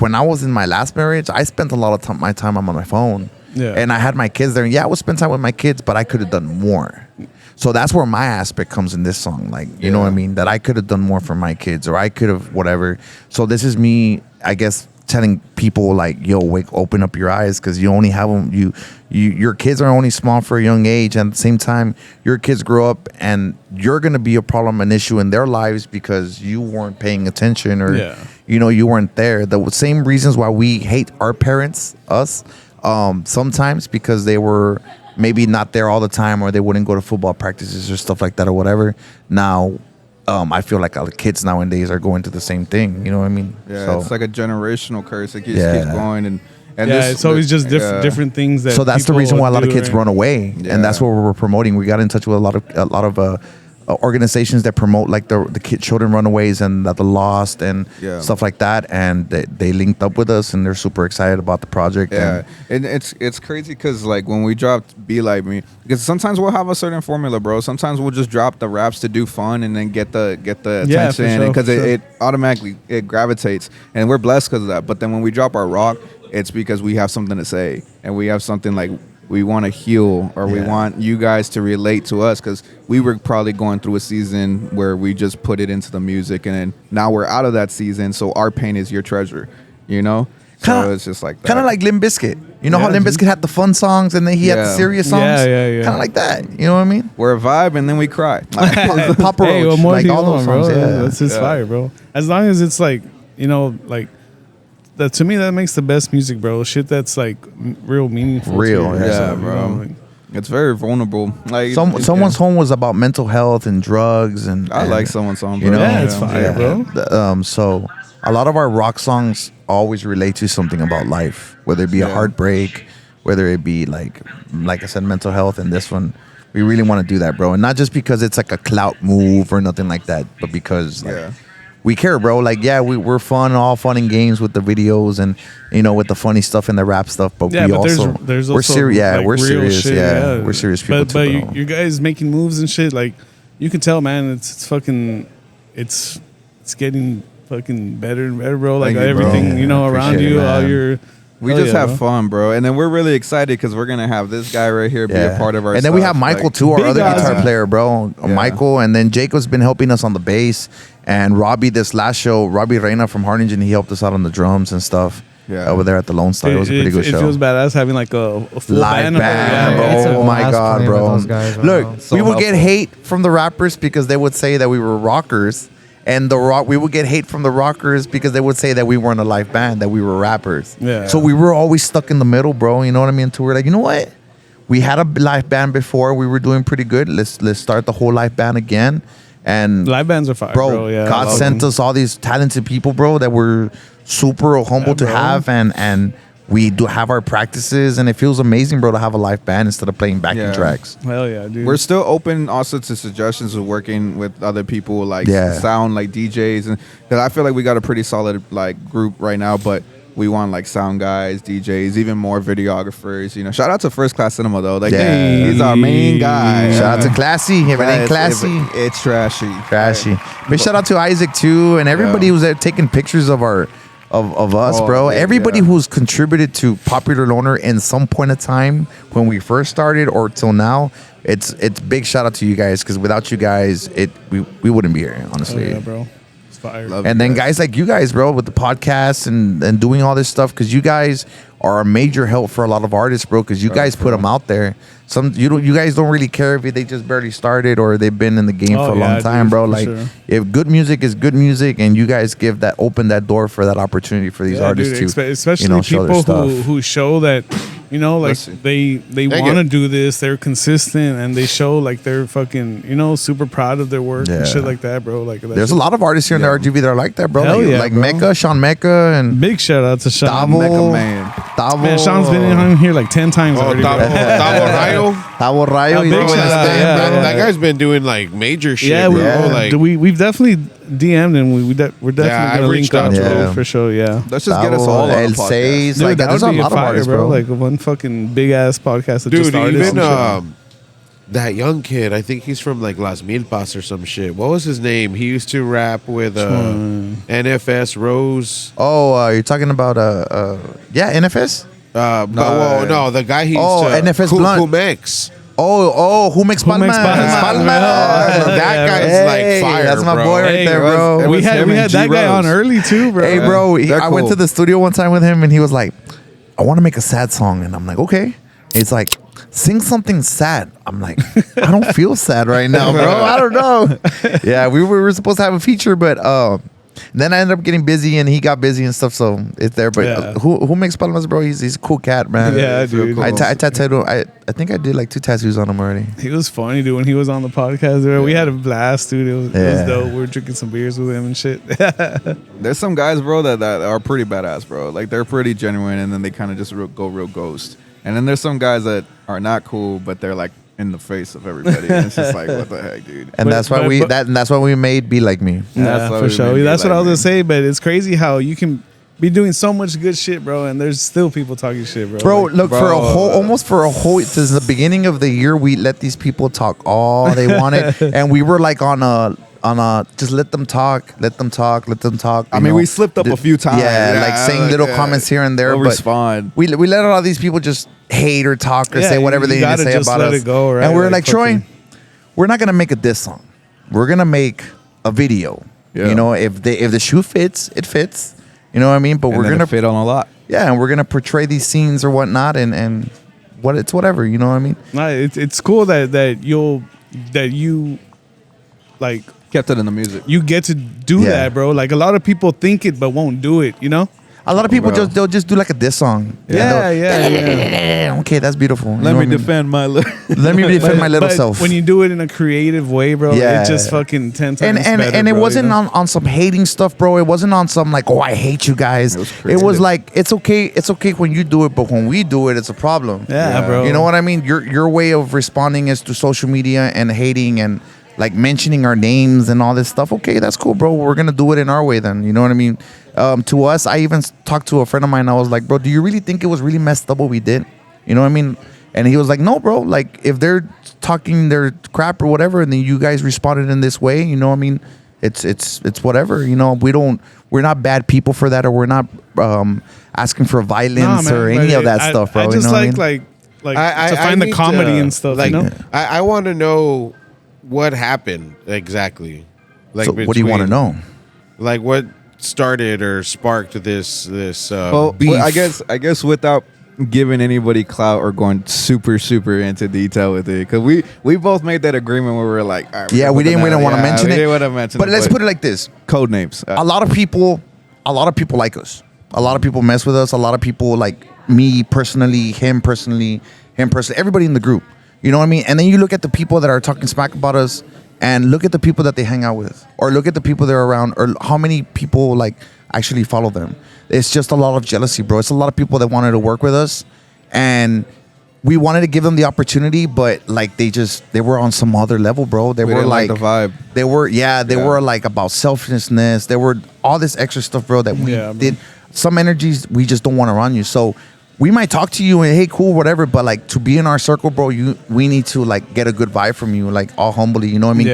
when I was in my last marriage, I spent a lot of my time on my phone. Yeah. And I had my kids there. Yeah, I would spend time with my kids, but I could have done more. So that's where my aspect comes in this song. Like, you know what I mean? That I could have done more for my kids, or I could have whatever. So this is me, I guess, telling people like, yo, open up your eyes, because you only have them. Your kids are only small for a young age, and at the same time, your kids grow up, and you're gonna be a problem, an issue in their lives because you weren't paying attention, or you know, you weren't there. The same reasons why we hate our parents, us, sometimes because they were maybe not there all the time, or they wouldn't go to football practices or stuff like that, or whatever. Now, I feel like our kids nowadays are going to the same thing. You know what I mean? Yeah, so, it's like a generational curse. It just keeps going, and it's always just different things that. So that's the reason why a lot of kids run away, Yeah. and that's what we're promoting. We got in touch with a lot of organizations that promote like the children runaways and the lost and stuff like that, and they linked up with us, and they're super excited about the project. Yeah, and it's crazy because like when we dropped Be Like Me, because sometimes we'll have a certain formula, bro. Sometimes we'll just drop the raps to do fun and then get the attention, because it automatically it gravitates, and we're blessed because of that. But then when we drop our rock, it's because we have something to say, and we have something like we want to heal, or we want you guys to relate to us, because we were probably going through a season where we just put it into the music, and then now we're out of that season, so our pain is your treasure, you know? So it's just like that. Kind of like Limp Bizkit. You know how Limp Bizkit had the fun songs and then he had the serious songs? Yeah. Kind of like that. You know what I mean? We're a vibe and then we cry. Papa Roach. What more like do you all those want, songs. bro? Yeah. That's just fire, bro. As long as it's like, you know, like, that to me, that makes the best music, bro. Shit that's like real meaningful. Yeah, bro. Like, it's very vulnerable. Like someone's home was about mental health and drugs, and I like someone's song, bro. You know, it's fire, bro. So a lot of our rock songs always relate to something about life, whether it be a heartbreak, whether it be like I said, mental health. And this one, we really want to do that, bro. And not just because it's like a clout move or nothing like that, but because like, we care, bro. Like, we're all fun and games with the videos and, you know, with the funny stuff and the rap stuff. But we also, there's we're serious. Yeah, like we're serious. Shit, we're serious people. But you guys making moves and shit, like, you can tell, man. It's fucking, it's getting fucking better and better, bro. Like everything, you know, around you, all your. We just have fun, bro. And then we're really excited because we're going to have this guy right here be a part of our And then we have Michael, too, our other guitar player, bro. Michael. And then Jacob's been helping us on the bass. And Robbie, this last show, Robbie Reina from Harlingen, he helped us out on the drums and stuff. Over there at the Lone Star. It was a pretty good show. It feels badass having like a full live band, bro. Oh my God, bro. Look, we would get hate from the rappers because they would say that we were rockers. And we would get hate from the rockers because they would say that we weren't a live band, that we were rappers. Yeah. So we were always stuck in the middle, bro. You know what I mean? So we're like, you know what? We had a live band before. We were doing pretty good. Let's start the whole live band again. And live bands are fire, bro. Yeah, God sent us all these talented people, bro, that we're super humble to have, and we do have our practices, and it feels amazing, bro, to have a live band instead of playing backing tracks. Hell yeah, dude. We're still open also to suggestions of working with other people, like sound, like DJs, and because I feel like we got a pretty solid like group right now, but we want like sound guys, DJs, even more videographers. You know, shout out to First Class Cinema though. Like he's our main guy. Shout out to Classy. If it ain't Classy, it's trashy. But shout out to Isaac too, and everybody who's there taking pictures of our. Of us, bro. Everybody who's contributed to Popular Loner in some point of time when we first started or till now, it's big shout out to you guys, because without you guys, we wouldn't be here, honestly. Oh, yeah, bro. It's fire. And then guys like you guys, bro, with the podcast and doing all this stuff, because you guys are a major help for a lot of artists, bro, because you guys put them out there. You guys don't really care if they just barely started or they've been in the game for a long time, bro. Like, if good music is good music, and you guys open that door for that opportunity for these artists to, especially people who show that, you know, like they want to do this, they're consistent, and they show like they're fucking, you know, super proud of their work and shit like that, bro. Like, there's a lot of artists here in the RGB that are like that, bro. Hell like bro. Mecca, Sean Mecca, and big shout out to Sean Davo, Mecca man. Davo, man, Sean's been in here like 10 times already. Davo Rayo, big shout out, that guy's been doing like major shit. Yeah, bro. Like, we've definitely DM'd and we're definitely gonna link up, bro, for sure. Yeah, Let's just get us all on El the podcast. Seis, dude, like that there's would a be lot of fire, artists, bro. bro. Like one fucking big ass podcast that dude, just artists even and shit. that young kid, I think he's from like Las Milpas or some shit. What was his name? He used to rap with NFS Rose. Oh, you're talking about NFS? No, the guy he used to NFS who Blunt. makes. Who makes Palmas? That guy's like fire. That's my bro. boy right there, bro. We had that guy on early too, bro. Hey, bro, I went cool. to the studio one time with him, and he was like, "I want to make a sad song," and I'm like, "Okay." It's like, sing something sad. I'm like, I don't feel sad right now, bro. I don't know. Yeah, we were supposed to have a feature, but then I ended up getting busy, and he got busy and stuff, so it's there. But who makes Palmas, bro? He's a cool cat, man. Yeah, dude. I tattooed him. I think I did like 2 tattoos on him already. He was funny, dude. When he was on the podcast, dude, we had a blast, dude. It was dope. We were drinking some beers with him and shit. There's some guys, bro, that are pretty badass, bro. Like, they're pretty genuine, and then they kind of just go real ghost. And then there's some guys that are not cool, but they're like in the face of everybody. And it's just like, what the heck, dude? And that's why we made Be Like Me. Yeah, for sure. That's what I was gonna say. But it's crazy how you can be doing so much good shit, bro, and there's still people talking shit, bro. Bro, look, almost for a whole since the beginning of the year, we let these people talk all they wanted, and we were like on a just let them talk. I mean, we slipped up a few times. Yeah, like saying little comments here and there. We'll but respond. We let all these people just hate or talk or say whatever they need to say about us. It go, right? And we're like, Troy, we're not gonna make a diss song. We're gonna make a video. Yeah. You know, if the shoe fits, it fits. You know what I mean? But we're gonna fit on a lot. Yeah, and we're gonna portray these scenes or whatnot, and it's whatever. You know what I mean? No, it's cool that you like Kept it in the music. you get to do that, bro. Like a lot of people think it but won't do it. You know? A lot of people they'll just do like a diss song. Yeah. Okay, that's beautiful. Let me defend my little But self. When you do it in a creative way, bro, it just fucking 10 times better, and it bro, wasn't you know? on some hating stuff, bro. It wasn't on some like, oh, I hate you guys. It was like, it's okay when you do it, but when we do it, it's a problem. Yeah, bro. You know what I mean? Your way of responding is to social media and hating and like mentioning our names and all this stuff. Okay, that's cool, bro. We're gonna do it in our way then. You know what I mean? To us, I even talked to a friend of mine. I was like, bro, do you really think it was really messed up what we did? You know what I mean? And he was like, no, bro. Like, if they're talking their crap or whatever, and then you guys responded in this way, you know what I mean? It's whatever. You know, we're not bad people for that, or we're not asking for violence or any of that stuff, bro. I just you know like to find the comedy and stuff. Like, you know? I want to know what happened exactly. Like, so what do you want to know? Like, what started or sparked this beef? I guess without giving anybody clout or going super into detail with it, because we both made that agreement where we were like, all right, we didn't want to mention it. We didn't want to mention but let's put it like this: code names. A lot of people like us. A lot of people mess with us. A lot of people like me personally, him personally, everybody in the group. You know what I mean? And then you look at the people that are talking smack about us, and look at the people that they hang out with, or look at the people they're around, or how many people like actually follow them. It's just a lot of jealousy, bro. It's a lot of people that wanted to work with us, and we wanted to give them the opportunity, but like they were on some other level, bro. They were like the vibe. They were like about selfishness. They were all this extra stuff, bro, that we did. Some energies we just don't want to run you. So we might talk to you and hey, cool, whatever, but like to be in our circle, bro, we need to like get a good vibe from you, like all humbly, you know what I mean?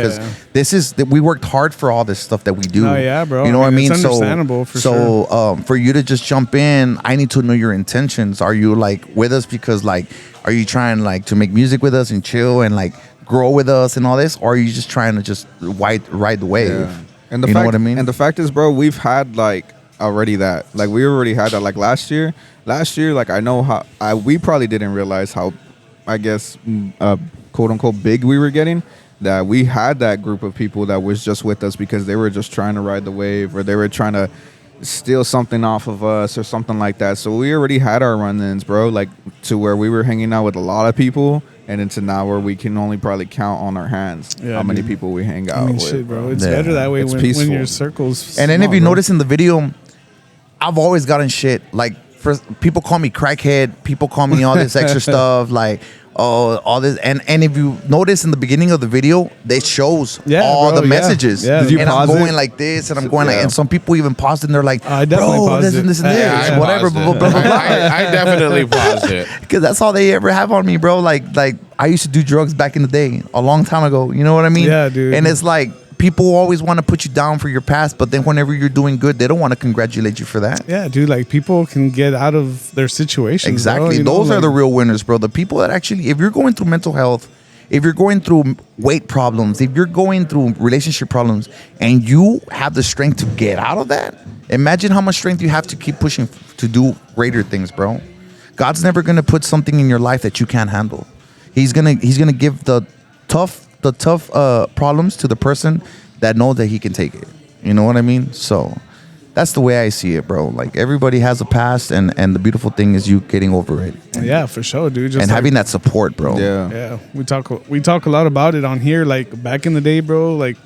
Because we worked hard for all this stuff that we do. Oh yeah, bro. You know what I mean? It's understandable for sure. So for you to just jump in, I need to know your intentions. Are you like with us because like, are you trying like to make music with us and chill and like grow with us and all this, or are you just trying to just ride the wave? And you know what I mean? And the fact is, bro, we've had like already that. Like we already had that. Like last year, like I know how we probably didn't realize how, I guess, quote unquote big we were getting. That we had that group of people that was just with us because they were just trying to ride the wave, or they were trying to steal something off of us or something like that. So we already had our run-ins, bro, like to where we were hanging out with a lot of people, and into now where we can only probably count on our hands how many people we hang out with. Shit, bro. It's Yeah. better that way It's when peaceful. your circle's And then if small, you bro. notice in the video, I've always gotten shit. Like, first, people call me crackhead. People call me all this extra stuff. Like, oh, all this. And if you notice in the beginning of the video, it shows Yeah, all bro, the yeah. messages. Yeah. Did you and pause I'm going it? like this, and I'm going like, Yeah. and some people even paused and they're like, I definitely bro, paused this it. and this and Yeah, this, I whatever, paused blah, it. blah, blah, blah, blah. I definitely paused it. Because that's all they ever have on me, bro. Like I used to do drugs back in the day, a long time ago. You know what I mean? Yeah, dude. And it's like people always want to put you down for your past, but then whenever you're doing good, they don't want to congratulate you for that. Yeah, dude, like people can get out of their situations. Exactly. Bro, you know, Those are like- the real winners, bro. The people that actually, if you're going through mental health, if you're going through weight problems, if you're going through relationship problems, and you have the strength to get out of that, imagine how much strength you have to keep pushing to do greater things, bro. God's never gonna put something in your life that you can't handle. He's gonna give the tough problems to the person that knows that he can take it. You know what I mean? So that's the way I see it, bro. Like everybody has a past, and the beautiful thing is you getting over it Yeah, for sure, dude. Just and like- having that support, bro. Yeah. Yeah, we talk a lot about it on here. Like back in the day, bro. Like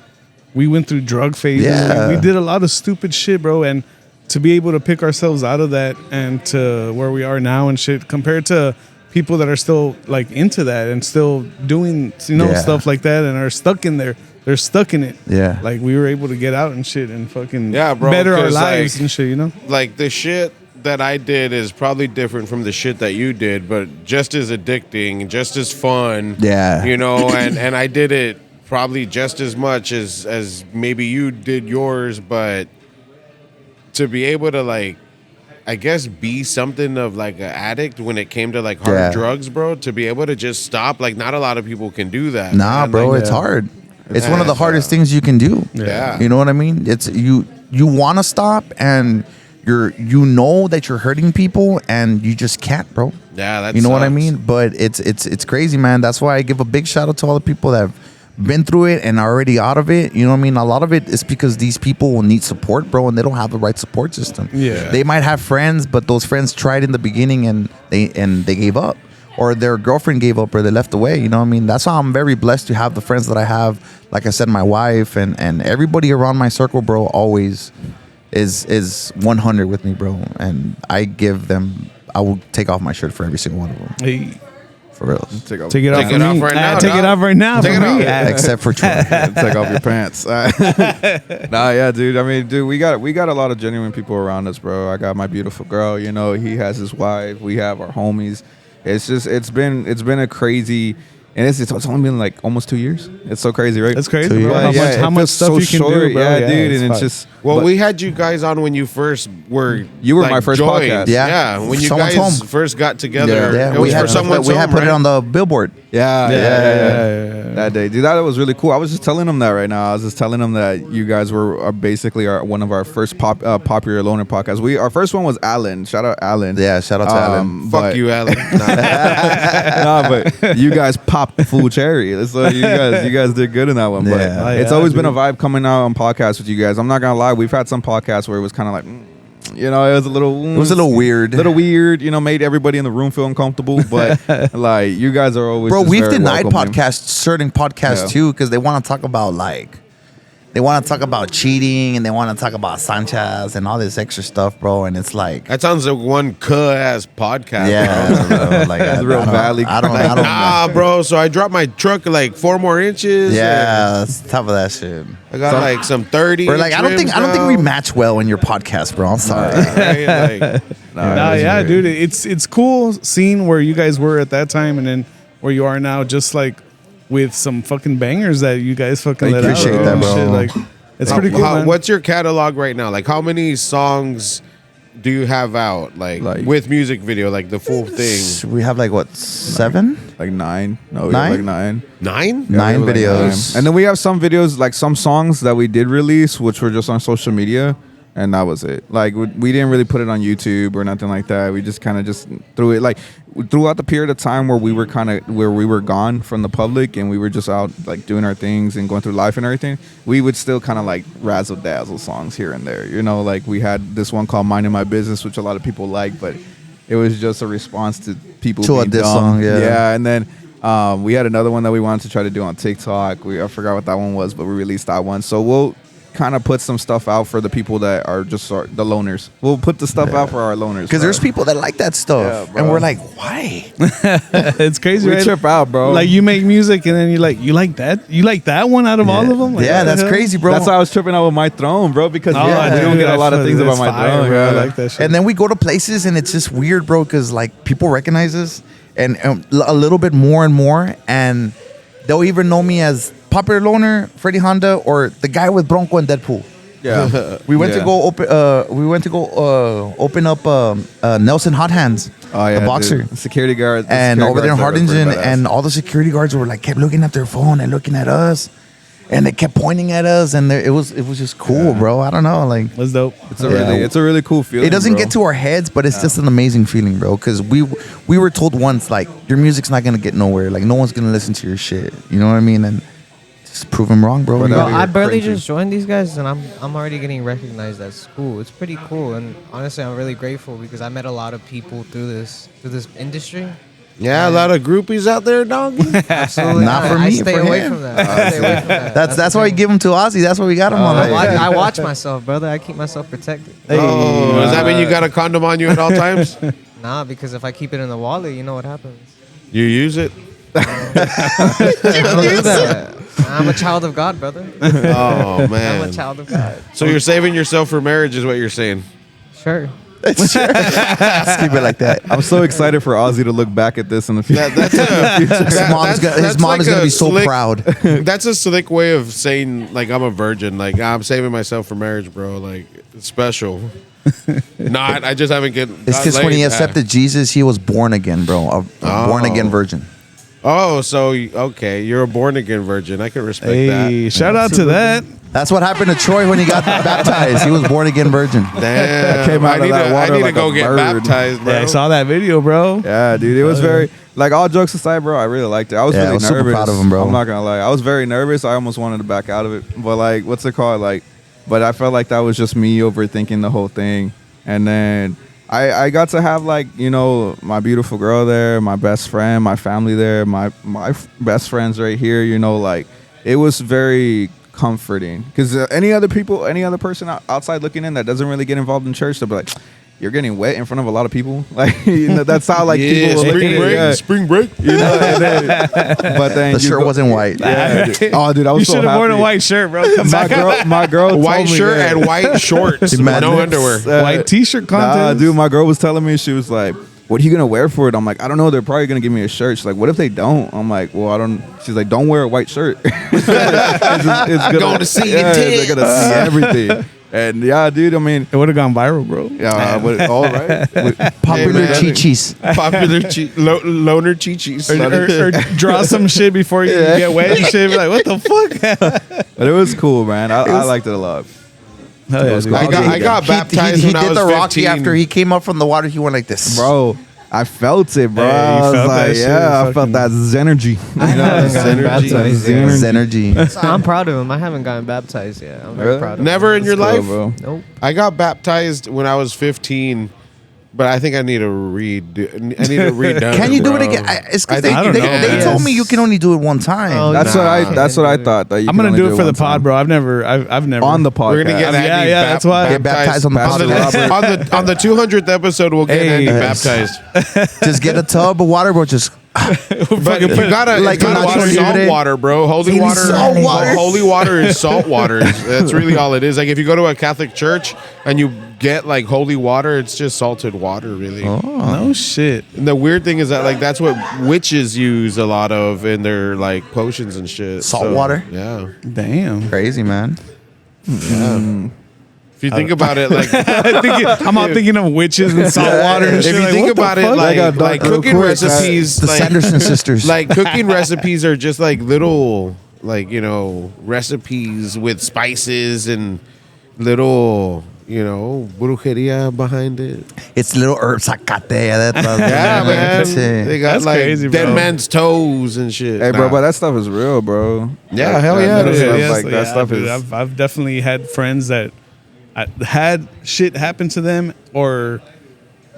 we went through drug phases. Yeah. We did a lot of stupid shit, bro. And to be able to pick ourselves out of that and to where we are now and shit, compared to people that are still like into that and still doing Yeah. stuff like that and are stuck in there. They're stuck in it. Yeah. Like we were able to get out and shit and fucking Yeah, bro, better our 'cause, lives like- and shit. You know. Like the shit that I did is probably different from the shit that you did, but just as addicting, just as fun. Yeah. You know, and I did it probably just as much as maybe you did yours, but to be able to like, I guess, be something of like an addict when it came to like hard Yeah. drugs, bro, to be able to just stop, like not a lot of people can do that. Nah, man. bro, Like, it's hard. It's one of the Yeah. hardest things you can do. Yeah. You know what I mean? It's you want to stop, and you know that you're hurting people, and you just can't, bro. Yeah, that You know what I sucks. mean? But it's crazy, man. That's why I give a big shout out to all the people that have been through it and are already out of it. You know what I mean? A lot of it is because these people will need support, bro, and they don't have the right support system. Yeah. They might have friends, but those friends tried in the beginning and they gave up. Or their girlfriend gave up, or they left away. You know what I mean? That's why I'm very blessed to have the friends that I have. Like I said, my wife and everybody around my circle, bro, always is 100 with me, bro. And I will take off my shirt for every single one of them. Hey, For real. Take off, take it off. Take for it me. off right now, Take it dog. off right now. Take for it me. off. Except for Troy. take off your pants. Nah, yeah, dude. I mean, dude, we got a lot of genuine people around us, bro. I got my beautiful girl. You know, he has his wife. We have our homies. It's been a crazy, and it's only been like almost 2 years. It's so crazy, right? That's crazy, 2 bro. years. How it much feels stuff so you can short. do, bro. Yeah, dude, and it's fucked. just Well, but- we had you guys on when you first were. You were like, my first joined. podcast. Yeah. When you Someone's guys home. first got together. Yeah. It was for someone's we had home, put it right? on the billboard. Yeah, Yeah. That day, dude, that was really cool. I was just telling him that right now. I was just telling him that you guys were basically one of our first popular loner podcasts. Our first one was Alan. Shout out Alan. Yeah, shout out to Alan. Fuck but- you, Alan. Nah. Nah, but you guys popped the full cherry. So you guys did good in that one. But Yeah. it's Yeah, always been a dude. vibe coming out on podcasts with you guys. I'm not gonna lie. We've had some podcasts where it was kind of like, you know, it was a little weird. You know, made everybody in the room feel uncomfortable. But like, you guys are always Bro, just we've very denied welcoming. certain podcasts Yeah. too, because they want to talk about cheating, and they want to talk about Sanchez and all this extra stuff, bro. And it's like, That sounds like one ass podcast. yeah, Bro. bro, like That's real valley. I don't, Like, nah, bro. So I dropped my truck like 4 more inches. Yeah, that's top of that shit. I got like some 30. Bro, like I don't think we match well in your podcast, bro. I'm sorry. Right? Like, Nah, yeah, dude. It's cool seeing where you guys were at that time and then where you are now, just like with some fucking bangers that you guys fucking let appreciate out. that, bro. Shit, like, it's pretty cool, man. What's your catalog right now? Like, how many songs do you have out? Like with music video, like the full thing. We have like what, 7? Like 9. No, we 9? have like 9. 9? Yeah, 9 we have like videos. 9. And then we have some videos, like some songs that we did release, which were just on social media. and that was it. Like we didn't really put it on YouTube or nothing like that. We just kind of just threw it like throughout the period of time where we were gone from the public and we were just out like doing our things and going through life and everything. We would still kind of like razzle dazzle songs here and there. You know, like we had this one called "Minding My Business," which a lot of people like, but it was just a response to people To a being diss dumb. song, yeah. Yeah, and then we had another one that we wanted to try to do on TikTok. I forgot what that one was, but we released that one. So we'll kind of put some stuff out for the people that are just the loners. We'll put the stuff out for our loners. Because there's people that like that stuff, Yeah, bro. and we're like, why? It's crazy, We right? trip out, bro. Like you make music and then you like that one out of all of them. Like, Yeah, what the that's hell? crazy, bro. That's why I was tripping out with My Throne, bro, because Oh, we don't dude, get a lot of things that's about My fire, Throne. bro. I Yeah. like that shit. And then we go to places and it's just weird, bro, because like people recognize us and a little bit more and more, and they'll even know me as Popular Loner, Freddie Honda, or the guy with Bronco and Deadpool. Yeah. We went Yeah. to go open. Open up Nelson Hot Hands, Oh, yeah, the boxer. dude. Security guard. And over there in guards are Hardingen, pretty badass. and all the security guards were like kept looking at their phone and looking at us, and they kept pointing at us, and it was just cool, bro. I don't know, like That's dope. It's a really cool feeling. it doesn't bro. get to our heads, but it's just an amazing feeling, bro. Because we were told once like your music's not gonna get nowhere, like no one's gonna listen to your shit. You know what I mean? And just prove them wrong, bro. But, You Bro, know? I barely crazy. just joined these guys, and I'm already getting recognized at school. It's pretty cool, and honestly, I'm really grateful because I met a lot of people through this industry. Yeah, a lot of groupies out there, dog. Absolutely Not for I me, stay for away him. from that. I stay away from that. That's the why we thing. give them to Ozzy. That's why we got him on. I Like, watch, I watch myself, brother. I keep myself protected. Oh, does that mean you got a condom on you at all times? Nah, because if I keep it in the wallet, you know what happens. You use it? I don't do that. I'm a child of God, brother. Oh I'm man. a child of God. So you're saving yourself for marriage, is what you're saying? Sure. let's keep it like that. I'm so excited for Ozzy to look back at this in the future. His mom is gonna be so proud. That's a slick way of saying like I'm a virgin. Like I'm saving myself for marriage, bro. Like it's special. Not. I just haven't It's got because when he laid. accepted Jesus, he was born again, bro. A born again virgin. Oh, so okay, you're a born again virgin. I can respect Hey, that. shout out to that. That's what happened to Troy when he got baptized. He was born again virgin. Damn, came out of that water I need like to go a get bird. baptized, bro. Yeah, I saw that video, bro. Yeah, dude, it was very like all jokes aside, bro. I really liked it. I was Yeah, I really was super nervous. proud of him, bro. I'm not gonna lie, I was very nervous. I almost wanted to back out of it, but like, what's it called? Like, but I felt like that was just me overthinking the whole thing. And then I got to have like, you know, my beautiful girl there, my best friend, my family there, my best friends right here. You know, like it was very comforting because any other person outside looking in that doesn't really get involved in church, they'll be like, you're getting wet in front of a lot of people. Like, you know, that's how like people were looking at it. spring break. You know, and then, but then The you shirt go- wasn't white. Yeah, dude. Oh, dude, I was You so should have happy. worn a white shirt, bro. Come back. My girl told White me shirt that. and white shorts, Mad no lips. underwear. White t-shirt contest. Nah, dude, my girl was telling me, she was like, what are you gonna wear for it? I'm like, I don't know. They're probably gonna give me a shirt. She's like, what if they don't? I'm like, well, I don't. She's like, don't wear a white shirt. it's gonna, gonna see your They're gonna see everything. And yeah, dude. I mean, It would have gone viral, bro. yeah, but all right. Popular man. chi-chis. Popular loner chichis. Or draw some shit before you get wet and shit. Be like, what the fuck? But it was cool, man. I liked it a lot. Hell yeah, dude. I got baptized He when I did was the 15. Rocky after he came up from the water. He went like this, Bro, I felt it, bro. Hey, you I was felt like, that shit, yeah, I fucking- felt that Zenergy. You know, haven't gotten baptized yet. Zenergy. I'm proud of him. I haven't gotten baptized yet. I'm very Really? proud of him. Never in your Cool, life? bro. Nope. I got baptized when I was 15, but I think I need to redone. Can you do it bro. again? It's because I don't they know, told man. me you can only do it one time. Oh, That's what I thought. That you I'm can gonna only do it for the one pod, time. bro. I've never. On the podcast. We're gonna get Yeah, Andy yeah, that's why. Get baptized on the on podcast. on the 200th episode. We'll get Hey. Andy baptized. Just get a tub of water, bro. Just But you gotta like it's gotta water, be salt libre. water, bro. Holy Really water. salt water? Holy water is salt water. That's really all it is. Like if you go to a Catholic church and you get like holy water, it's just salted water, really. No shit. And the weird thing is that like that's what witches use a lot of in their like potions and shit. Salt water? Yeah. Damn. crazy, man. If you think about it, like I'm all thinking of witches and salt water and if shit. you like, think what the about it, fuck? like, I got like dark real cooking quick. recipes, The like, Sanderson sisters. like cooking recipes are just like little, like, you know, recipes with spices and little brujeria behind it. It's little herb zacate. Yeah, man. Shit. They got That's like crazy, dead bro. man's toes and shit. Hey, bro, Nah. but that stuff is real, bro. Yeah, hell yeah, that it stuff, is. like, that stuff dude, is. I've definitely had friends that had shit happen to them or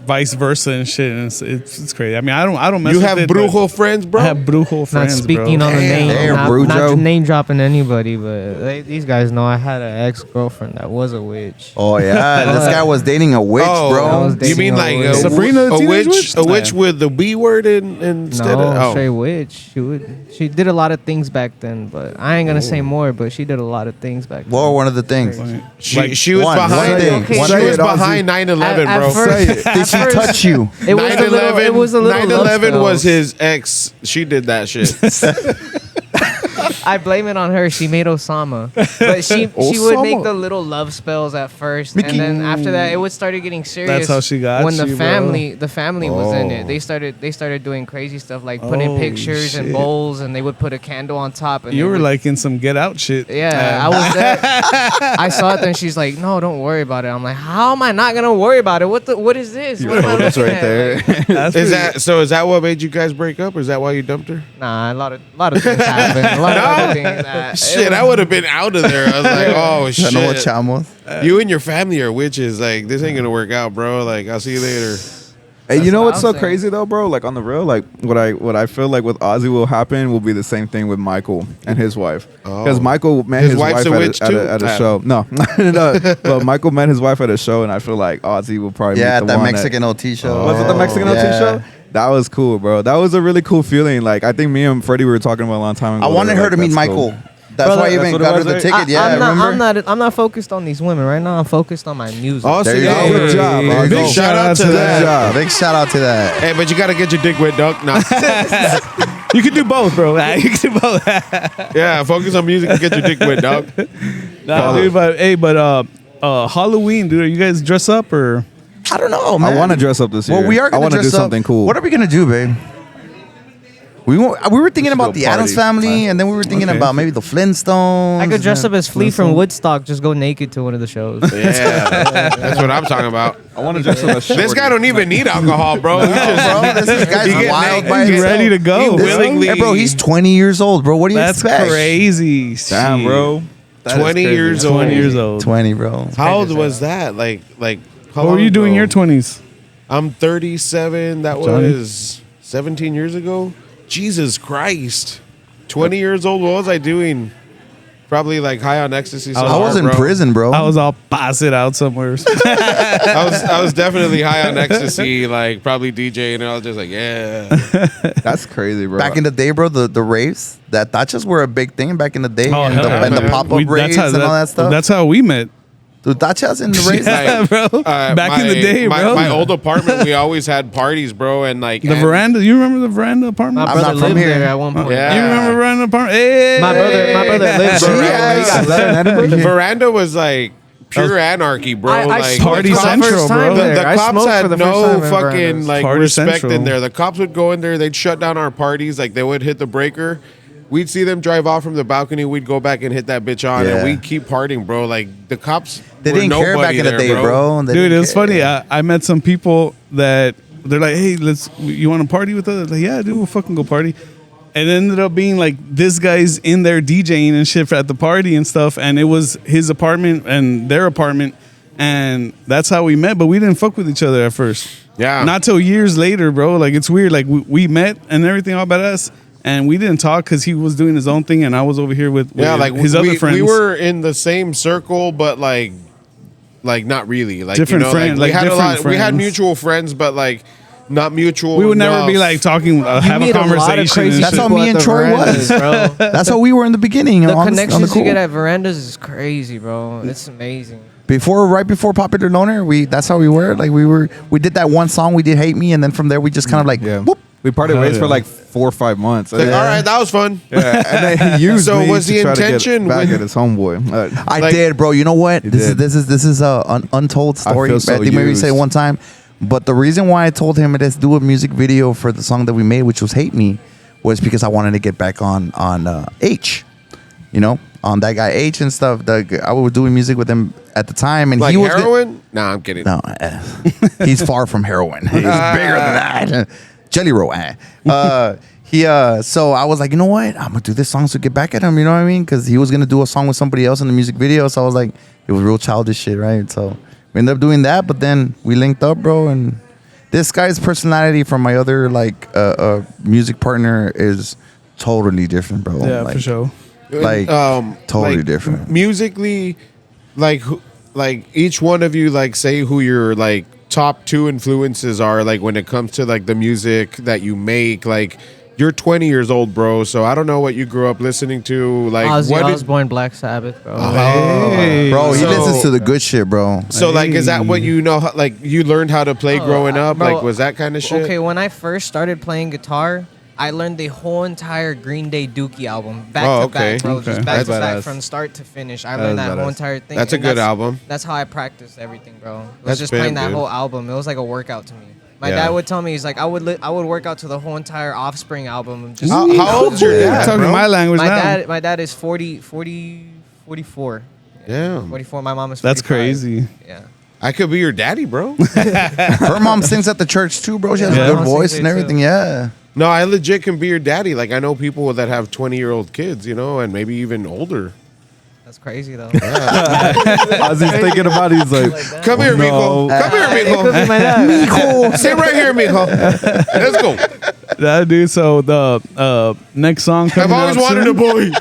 vice versa and shit. And it's crazy. I mean, I don't mess You with have it, but brujo friends, bro? I have brujo Not friends, speaking bro. on the name, Damn, not Brujo. name dropping anybody, but these guys know I had an ex-girlfriend that was a witch. Oh yeah, this guy was dating a witch, Oh, I bro. was you dating mean a like witch. a, Sabrina the a Teenage witch? Witch? A witch Yeah. with the B word instead No, of straight witch. She did a lot of things back then, but I ain't gonna say more. But she did a lot of things back then. What were one of the things? She was one behind thing. she One was thing. behind 9/11, At bro. first- Did she touch you? It was a little. It was a little. 9/11 was love his ex. She did that shit. I blame it on her. She made Osama, but she would make the little love spells at first, Mickey. and then after that, it would started getting serious. That's how she got when you, the bro. family was in it. They started doing crazy stuff like putting Holy pictures in shit. bowls, and they would put a candle on top. And You they were would- like in some Get Out shit. Yeah, I was there. I saw it, then she's like, "No, don't worry about it." I'm like, "How am I not gonna worry about it? What is this? What am I It's looking right at?" there. Like, Is that what made you guys break up, or is that why you dumped her? nah, a lot of things happened. A lot of other things. Shit, I would have been out of there. I was like, oh Ya no shit. chamos. You and your family are witches. Like, this ain't gonna work out, bro. Like, I'll see you later. Hey, you know what what's I'm so saying. crazy though, bro? Like on the real, like what I feel like with Ozzy will happen will be the same thing with Michael and his wife. Because Oh. Michael met His his wife's wife a at witch a, too? at a Ah. show. No, no, but Michael met his wife at a show, and I feel like Ozzy will probably Yeah, meet at the that one Mexican OT show. Was it the Mexican OT yeah. show? That was cool, bro. That was a really cool feeling. Like I think me and Freddie were talking about a long time ago. I wanted Like, her to meet that's cool. Michael. That's Brother, why I that's even what it got her was, the right? ticket. Yeah, remember? I'm not focused on these women right now. I'm focused on my music. Oh, There see, you hey, go. Good job, Big Ozzy. shout out to Good that. job. Big shout out to that. Hey, but you gotta get your dick wet, dog. No. You can do both, bro. You can do both. Yeah, focus on music and get your dick wet, dog. Nah, dude, but Halloween, dude, are you guys dress up or? I don't know, man. I want to dress up this year. Well, we are I going want to to do dress up. something cool. What are we going to do, babe? We were thinking should about go the party. Addams Family, and then we were thinking Okay. about maybe the Flintstones. I could dress up and as Flea from Woodstock. Just go naked to one of the shows. Yeah, that's what I'm talking about. I want to dress up as This guy don't even need alcohol, bro. He then- just, bro, this guy's he get wild naked. by He's himself. ready to go. He bro. willingly- Hey, bro, he's 20 years old, bro. What do you That's expect? crazy. Damn, bro. That is 20 crazy. years old. 20 years old. 20, bro. How old was that? Like, how What were long you doing in ago? your 20s? I'm 37. That Johnny? was 17 years ago. Jesus Christ. 20 years old. What was I doing? Probably like high on ecstasy. I was somewhere, in bro. prison, bro. I was all passed out somewhere. I was definitely high on ecstasy, like probably DJing, and I was just like, yeah. That's crazy, bro. Back in the day, bro, the raves, that tachas were a big thing back in the day. Oh, and hell the, yeah, and the man. pop-up That's raves how and all that stuff. That's how we met. The tachas in the raves. Yeah, bro. Back in the day, bro. My old apartment, we always had parties, bro, and like The veranda. You remember the veranda apartment? My I'm brother not from lived here. there at one point. Yeah. You remember veranda apartment? Hey. My brother lives Yes. Veranda was like pure anarchy, bro. I like Party the cops- Central, bro. The I cops smoked had for the first no time in fucking Verandas. like Party respect Central. in there. The cops would go in there, they'd shut down our parties, like they would hit the breaker. We'd see them drive off from the balcony. We'd go back and hit that bitch on, Yeah. and we'd keep partying, bro. Like the cops, They were didn't care back nobody in the there, day, bro. They Dude, didn't it was care. funny. I met some people that they're like, "Hey, you want to party with us?" Like, yeah, dude, we'll fucking go party. And it ended up being like this guy's in there DJing and shit at the party and stuff, and it was his apartment and their apartment, and that's how we met. But we didn't fuck with each other at first. Yeah. not till years later, bro. Like it's weird. Like we met and everything all badass, and we didn't talk because he was doing his own thing and I was over here with like his we, other friends. We were in the same circle, but like not really. Like Different you know, friends, Like, we like had a different lot. We had friends. mutual friends, but like not mutual. We would never be enough. like talking, have a meet a lot of conversation. crazy and That's shit. how people me at and the Troy verandas, was. bro. That's how we were in the beginning. The on connections the cool. you get at verandas is crazy, bro. It's amazing. Right before Popular Loner, that's how we were. Like we did that one song. We did Hate Me, and then from there we just kind of like, Yeah. whoop. We parted Oh, ways yeah. for like 4 or 5 months. Like, all right, that was fun. Yeah, and then he used So me was to the try to get intention back when- at his homeboy. I Like- did, bro. You know what? You This did. is an untold I story. feel so think maybe say used. one time. But the reason why I told him let's do a music video for the song that we made, which was "Hate Me," was because I wanted to get back on H. You know, on that guy H and stuff. I was doing music with him at the time, and Like he was heroin? Nah, I'm kidding. no, he's far from heroin. He's bigger than that. Jelly roll. So I was like, you know what? I'm gonna do this song to get back at him. You know what I mean? Because he was gonna do a song with somebody else in the music video. So I was like, it was real childish shit, right? So we ended up doing that, but then we linked up, bro. And this guy's personality from my other music partner is totally different, bro. Yeah, like, for sure. Like totally different. Musically, like each one of you, like say who your like top 2 influences are, like when it comes to like the music that you make. Like you're 20 years old, bro, so I don't know what you grew up listening to. Like Ozzy what Osbourne, Black Sabbath, bro. Hey. Bro, he So- listens to the good shit, bro. So like, is that what you know? Like you learned how to play growing up? Bro, Like was that kind of shit? Okay, when I first started playing guitar, I learned the whole entire Green Day Dookie album back to back, bro. Just back to back badass. from start to finish. I That learned is that whole badass. entire thing. That's a and good album. That's how I practiced everything, bro. It was That's just big, playing that dude. whole album. It was like a workout to me. My Yeah. dad would tell me, he's like, I would work out to the whole entire Offspring album. Just How old's your You're dad, talking bro? my language now. my dad is 44. Yeah, 44. My mom is 45. That's crazy. Yeah. I could be your daddy, bro. Her mom sings at the church too, bro. She has Yeah. a good My mom voice sings and there, too. everything. Yeah. No, I legit can be your daddy. Like I know people that have 20-year-old kids, you know, and maybe even older. That's crazy, though. As he's thinking about it, he's like, Come here, no. mijo. Come here, It could mijo. be my dad. Sit right here, mijo. Let's go. That dude. So the next song I've coming always out wanted soon. a boy.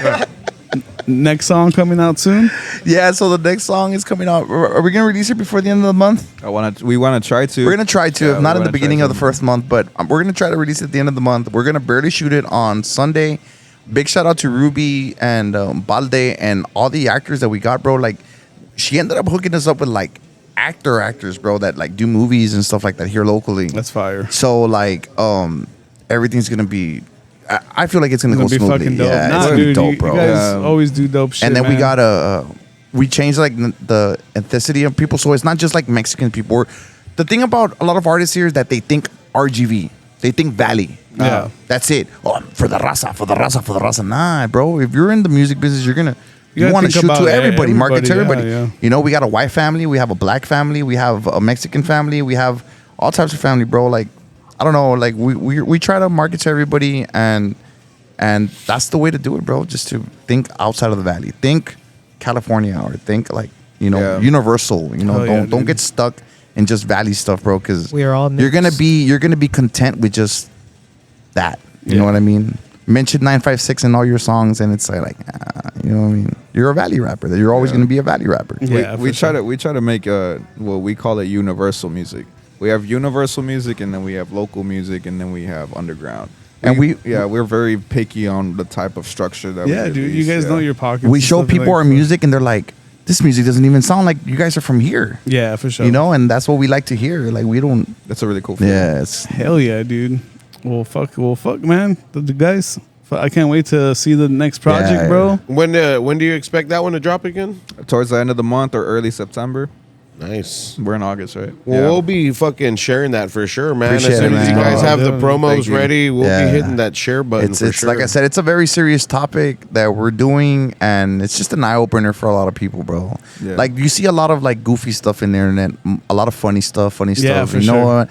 Next song coming out soon. Yeah, so the next song is coming out. Are we gonna release it before the end of the month? We want to try to. We're gonna try to, Yeah, if not we in the wanna beginning try of the to. first month, but we're gonna try to release it at the end of the month. We're gonna barely shoot it on Sunday. Big shout out to Ruby and Balde and all the actors that we got, bro. Like, she ended up hooking us up with like actors, bro, that like do movies and stuff like that here locally. That's fire. So like, everything's gonna be. I feel like it's gonna It's go gonna be smoothly. fucking dope. Yeah, Nah, it's gonna dude, be dope, you bro. guys Yeah. always do dope shit. And then we man. got we changed like the ethnicity of people, so it's not just like Mexican people. The thing about a lot of artists here is that they think RGV, they think Valley. Yeah. That's it. Oh, for the raza. Nah, bro. If you're in the music business, you gotta want to think shoot about to everybody, market to everybody, everybody. yeah, yeah. You know, we got a white family, we have a black family, we have a Mexican family, we have all types of family, bro. Like, I don't know, like we try to market to everybody, and that's the way to do it, bro. Just to think outside of the valley, think California, or think like Yeah. universal. You know, Hell yeah, don't dude. get stuck in just valley stuff, bro. Because We are all you're gonna mixed. be content with just that. You know Yeah. what I mean? Mention 956 in all your songs, and it's like you know what I mean? You're a valley rapper. You're always gonna be a valley rapper. Yeah, we for try sure. to make what we call it universal music. We have universal music, and then we have local music, and then we have underground. And we're very picky on the type of structure that. Yeah, we dude. You release, guys yeah. know your pockets. We and show stuff, people like, our music, and they're like, "This music doesn't even sound like you guys are from here." Yeah, for sure. You know, and that's what we like to hear. Like, we don't. That's a really cool feeling. Yeah, it's Hell yeah, dude. Well, fuck, man. The guys, I can't wait to see the next project, Yeah. bro. When do you expect that one to drop again? Towards the end of the month or early September. Nice. We're in August, right? Well, we'll be fucking sharing that for sure, man. Appreciate As soon it, as you man. guys have the Thank promos you. ready, we'll Yeah. be hitting that share button it's for it's sure. like I said, it's a very serious topic that we're doing, and it's just an eye opener for a lot of people, bro. Yeah. Like, you see a lot of like goofy stuff in the internet, a lot of funny stuff. Yeah, for you know sure. what?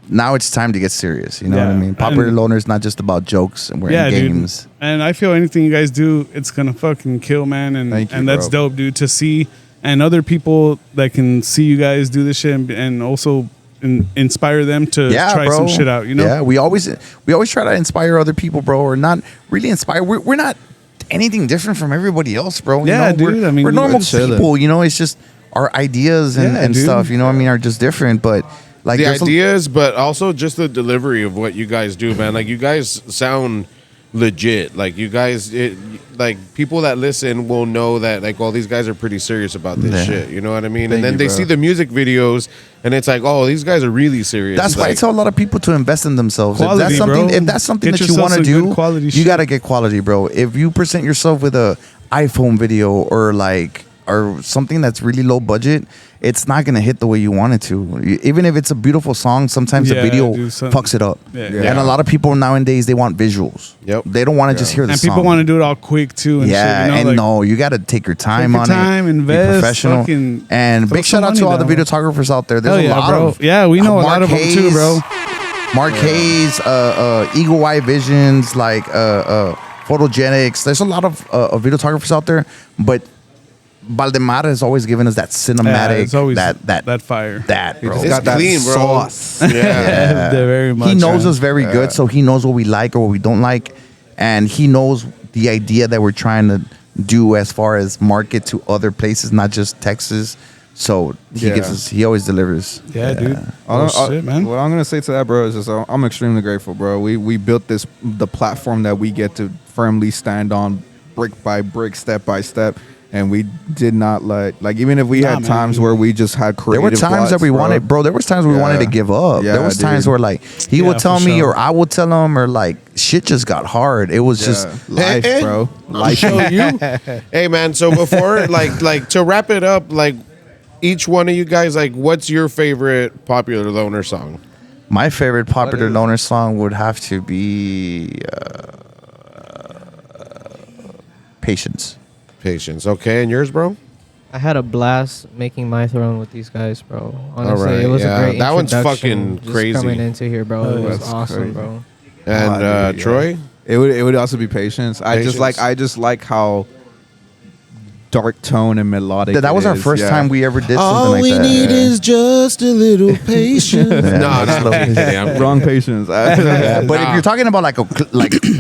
Now it's time to get serious. You know what I Yeah, mean? Popular and- Loner is not just about jokes and we're Yeah, in dude. games. And I feel anything you guys do, it's gonna fucking kill, man. And Thank you, and that's bro. dope, dude. To see and other people that can see you guys do this shit and also inspire them to Yeah, try bro. some shit out. You know? Yeah, we always try to inspire other people, bro, or not really inspire. We're not anything different from everybody else, bro. You Yeah, know, dude, I mean, we're we normal are chilling. people. You know, it's just our ideas and, Yeah, and dude. stuff. You know what I mean? Are just different, but like the there's ideas, but also just the delivery of what you guys do, man. Like you guys sound legit. Like you guys, like people that listen will know that like, oh, these guys are pretty serious about this Yeah. shit. You know what I mean? Thank and then you, they bro. see the music videos, and it's like, oh, these guys are really serious. That's why I like, tell a lot of people to invest in themselves. Quality, If that's something Get that you yourself want to some good do, quality you shit. got to get quality, bro. If you present yourself with a iPhone video or something that's really low budget, it's not gonna hit the way you want it to. Even if it's a beautiful song, sometimes the video fucks it up. And a lot of people nowadays, they want visuals. Yep. They don't want to just hear the And song. people want to do it all quick too. And shit, you know, and like, no, you got to take your time on it. Invest, be professional. And throw big shout some out to money all the down. videographers out there. There's Hell a lot bro. of Yeah, we know a lot of them too, bro. Mark Hayes, Eagle Eye Visions, like Photogenics. There's a lot of videographers out there, but Valdemar has always given us that cinematic, it's always that fire. that bro. It's got that clean, bro. sauce. Yeah. They're very much. He knows us very good, so he knows what we like or what we don't like, and he knows the idea that we're trying to do as far as market to other places, not just Texas. So he gives us. He always delivers. Yeah, dude. Shit, man. What I'm gonna say to that, bro, is just I'm extremely grateful, bro. We built the platform that we get to firmly stand on, brick by brick, step by step, and we did not like even if we had times where we just had creative. There were times that we bro. wanted, bro. There was times we wanted to give up. Yeah, there was times dude. where like he would tell for me, sure. or I would tell him, or like shit just got hard. It was just life, bro. Life. Show you. Hey, man. So before, like to wrap it up, like each one of you guys, like, what's your favorite Popular Loner song? my favorite Popular Loner song would have to be Patience. Patience. Okay, and yours, bro? I had a blast making my throne with these guys, bro. Honestly, right, it was yeah. a great That one's introduction, fucking just crazy. coming into here, bro. It was That's awesome, crazy. bro. And dude, Troy? It would also be Patience. I just like how dark tone and melodic. That was it our is, first yeah. time we ever did something like that. is just a little patience. No, Wrong Patience. Yeah, but if you're talking about like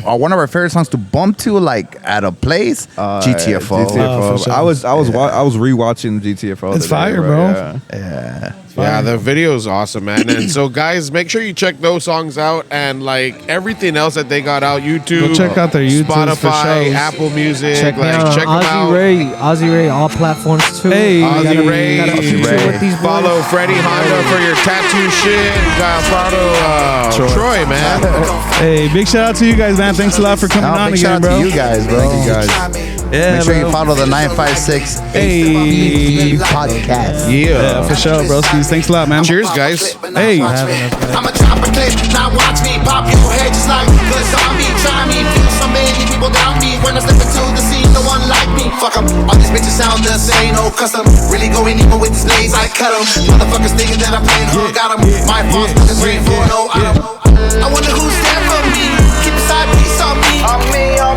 one of our favorite songs to bump to, like at a place, GTFO. GTFO. for sure. I was rewatching GTFO. It's today, fire, bro. Yeah. Yeah, the video is awesome, man. And so, guys, make sure you check those songs out and like everything else that they got out. YouTube, Go check out their YouTube for Spotify, shows. Apple Music. Check me like, out check them out. Ozzy Ray, all platforms too. Hey, Ozzy Ray. Gotta feature with these boys. Follow Freddie Honda for your tattoo shit. Follow Troy, man. Hey, big shout out to you guys, man. Thanks a lot for coming on Big shout again, out bro. to you guys, bro. Thank you guys. Yeah, Make sure you bro. follow the 956 Hey. podcast. Yeah, for sure, bro. Thanks a lot, man. Cheers, guys. Hey. I'm a chopper clip, now watch me pop your head just like the zombie. Try me, feel so many people down me. When I step into the scene, no one like me. Fuck 'em, all these bitches sound the same, no custom. Really going evil with these blades, I cut 'em. Motherfuckers thinking that I'm playing hard, got 'em. My fault, but it's rain for no autumn. I wonder who's there for me. Keep a side piece on me. On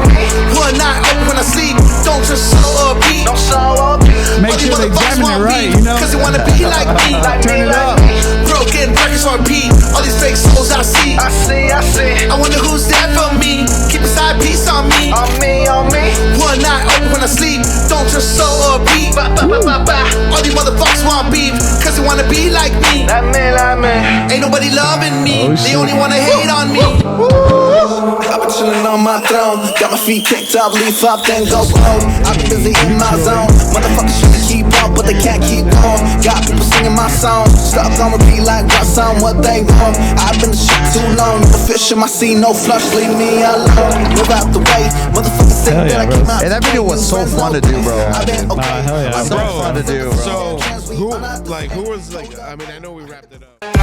me. One night open when I sleep. Don't just show up beat. Don't show up beat. Make sure they jamming it right, you know? Cause they wanna be like me. Turn it up. Broken records on repeat. All these fake souls I see. I wonder who's there for me. Keep a side piece on me. On me. One night open when I sleep. Don't just show up beat. All these motherfuckers want beef. Cause they wanna be like me. Ain't nobody loving me. They only wanna hate on me. I've been chillin' on my throne. Got my feet kicked up, leaf up, then go home. I've been busy in my zone. Motherfuckers trying to keep up, but they can't keep going. Got people singing my song. Stuck on repeat like what's on what they want. I've been the shit too long. No fish in my sea, no flush, leave me alone. Move out the way. Motherfuckers think that I came out. Hey, that video was so fun to do, bro. I've been okay. hell yeah. So fun to do, bro. So, who was like, I mean, I know we wrapped it up.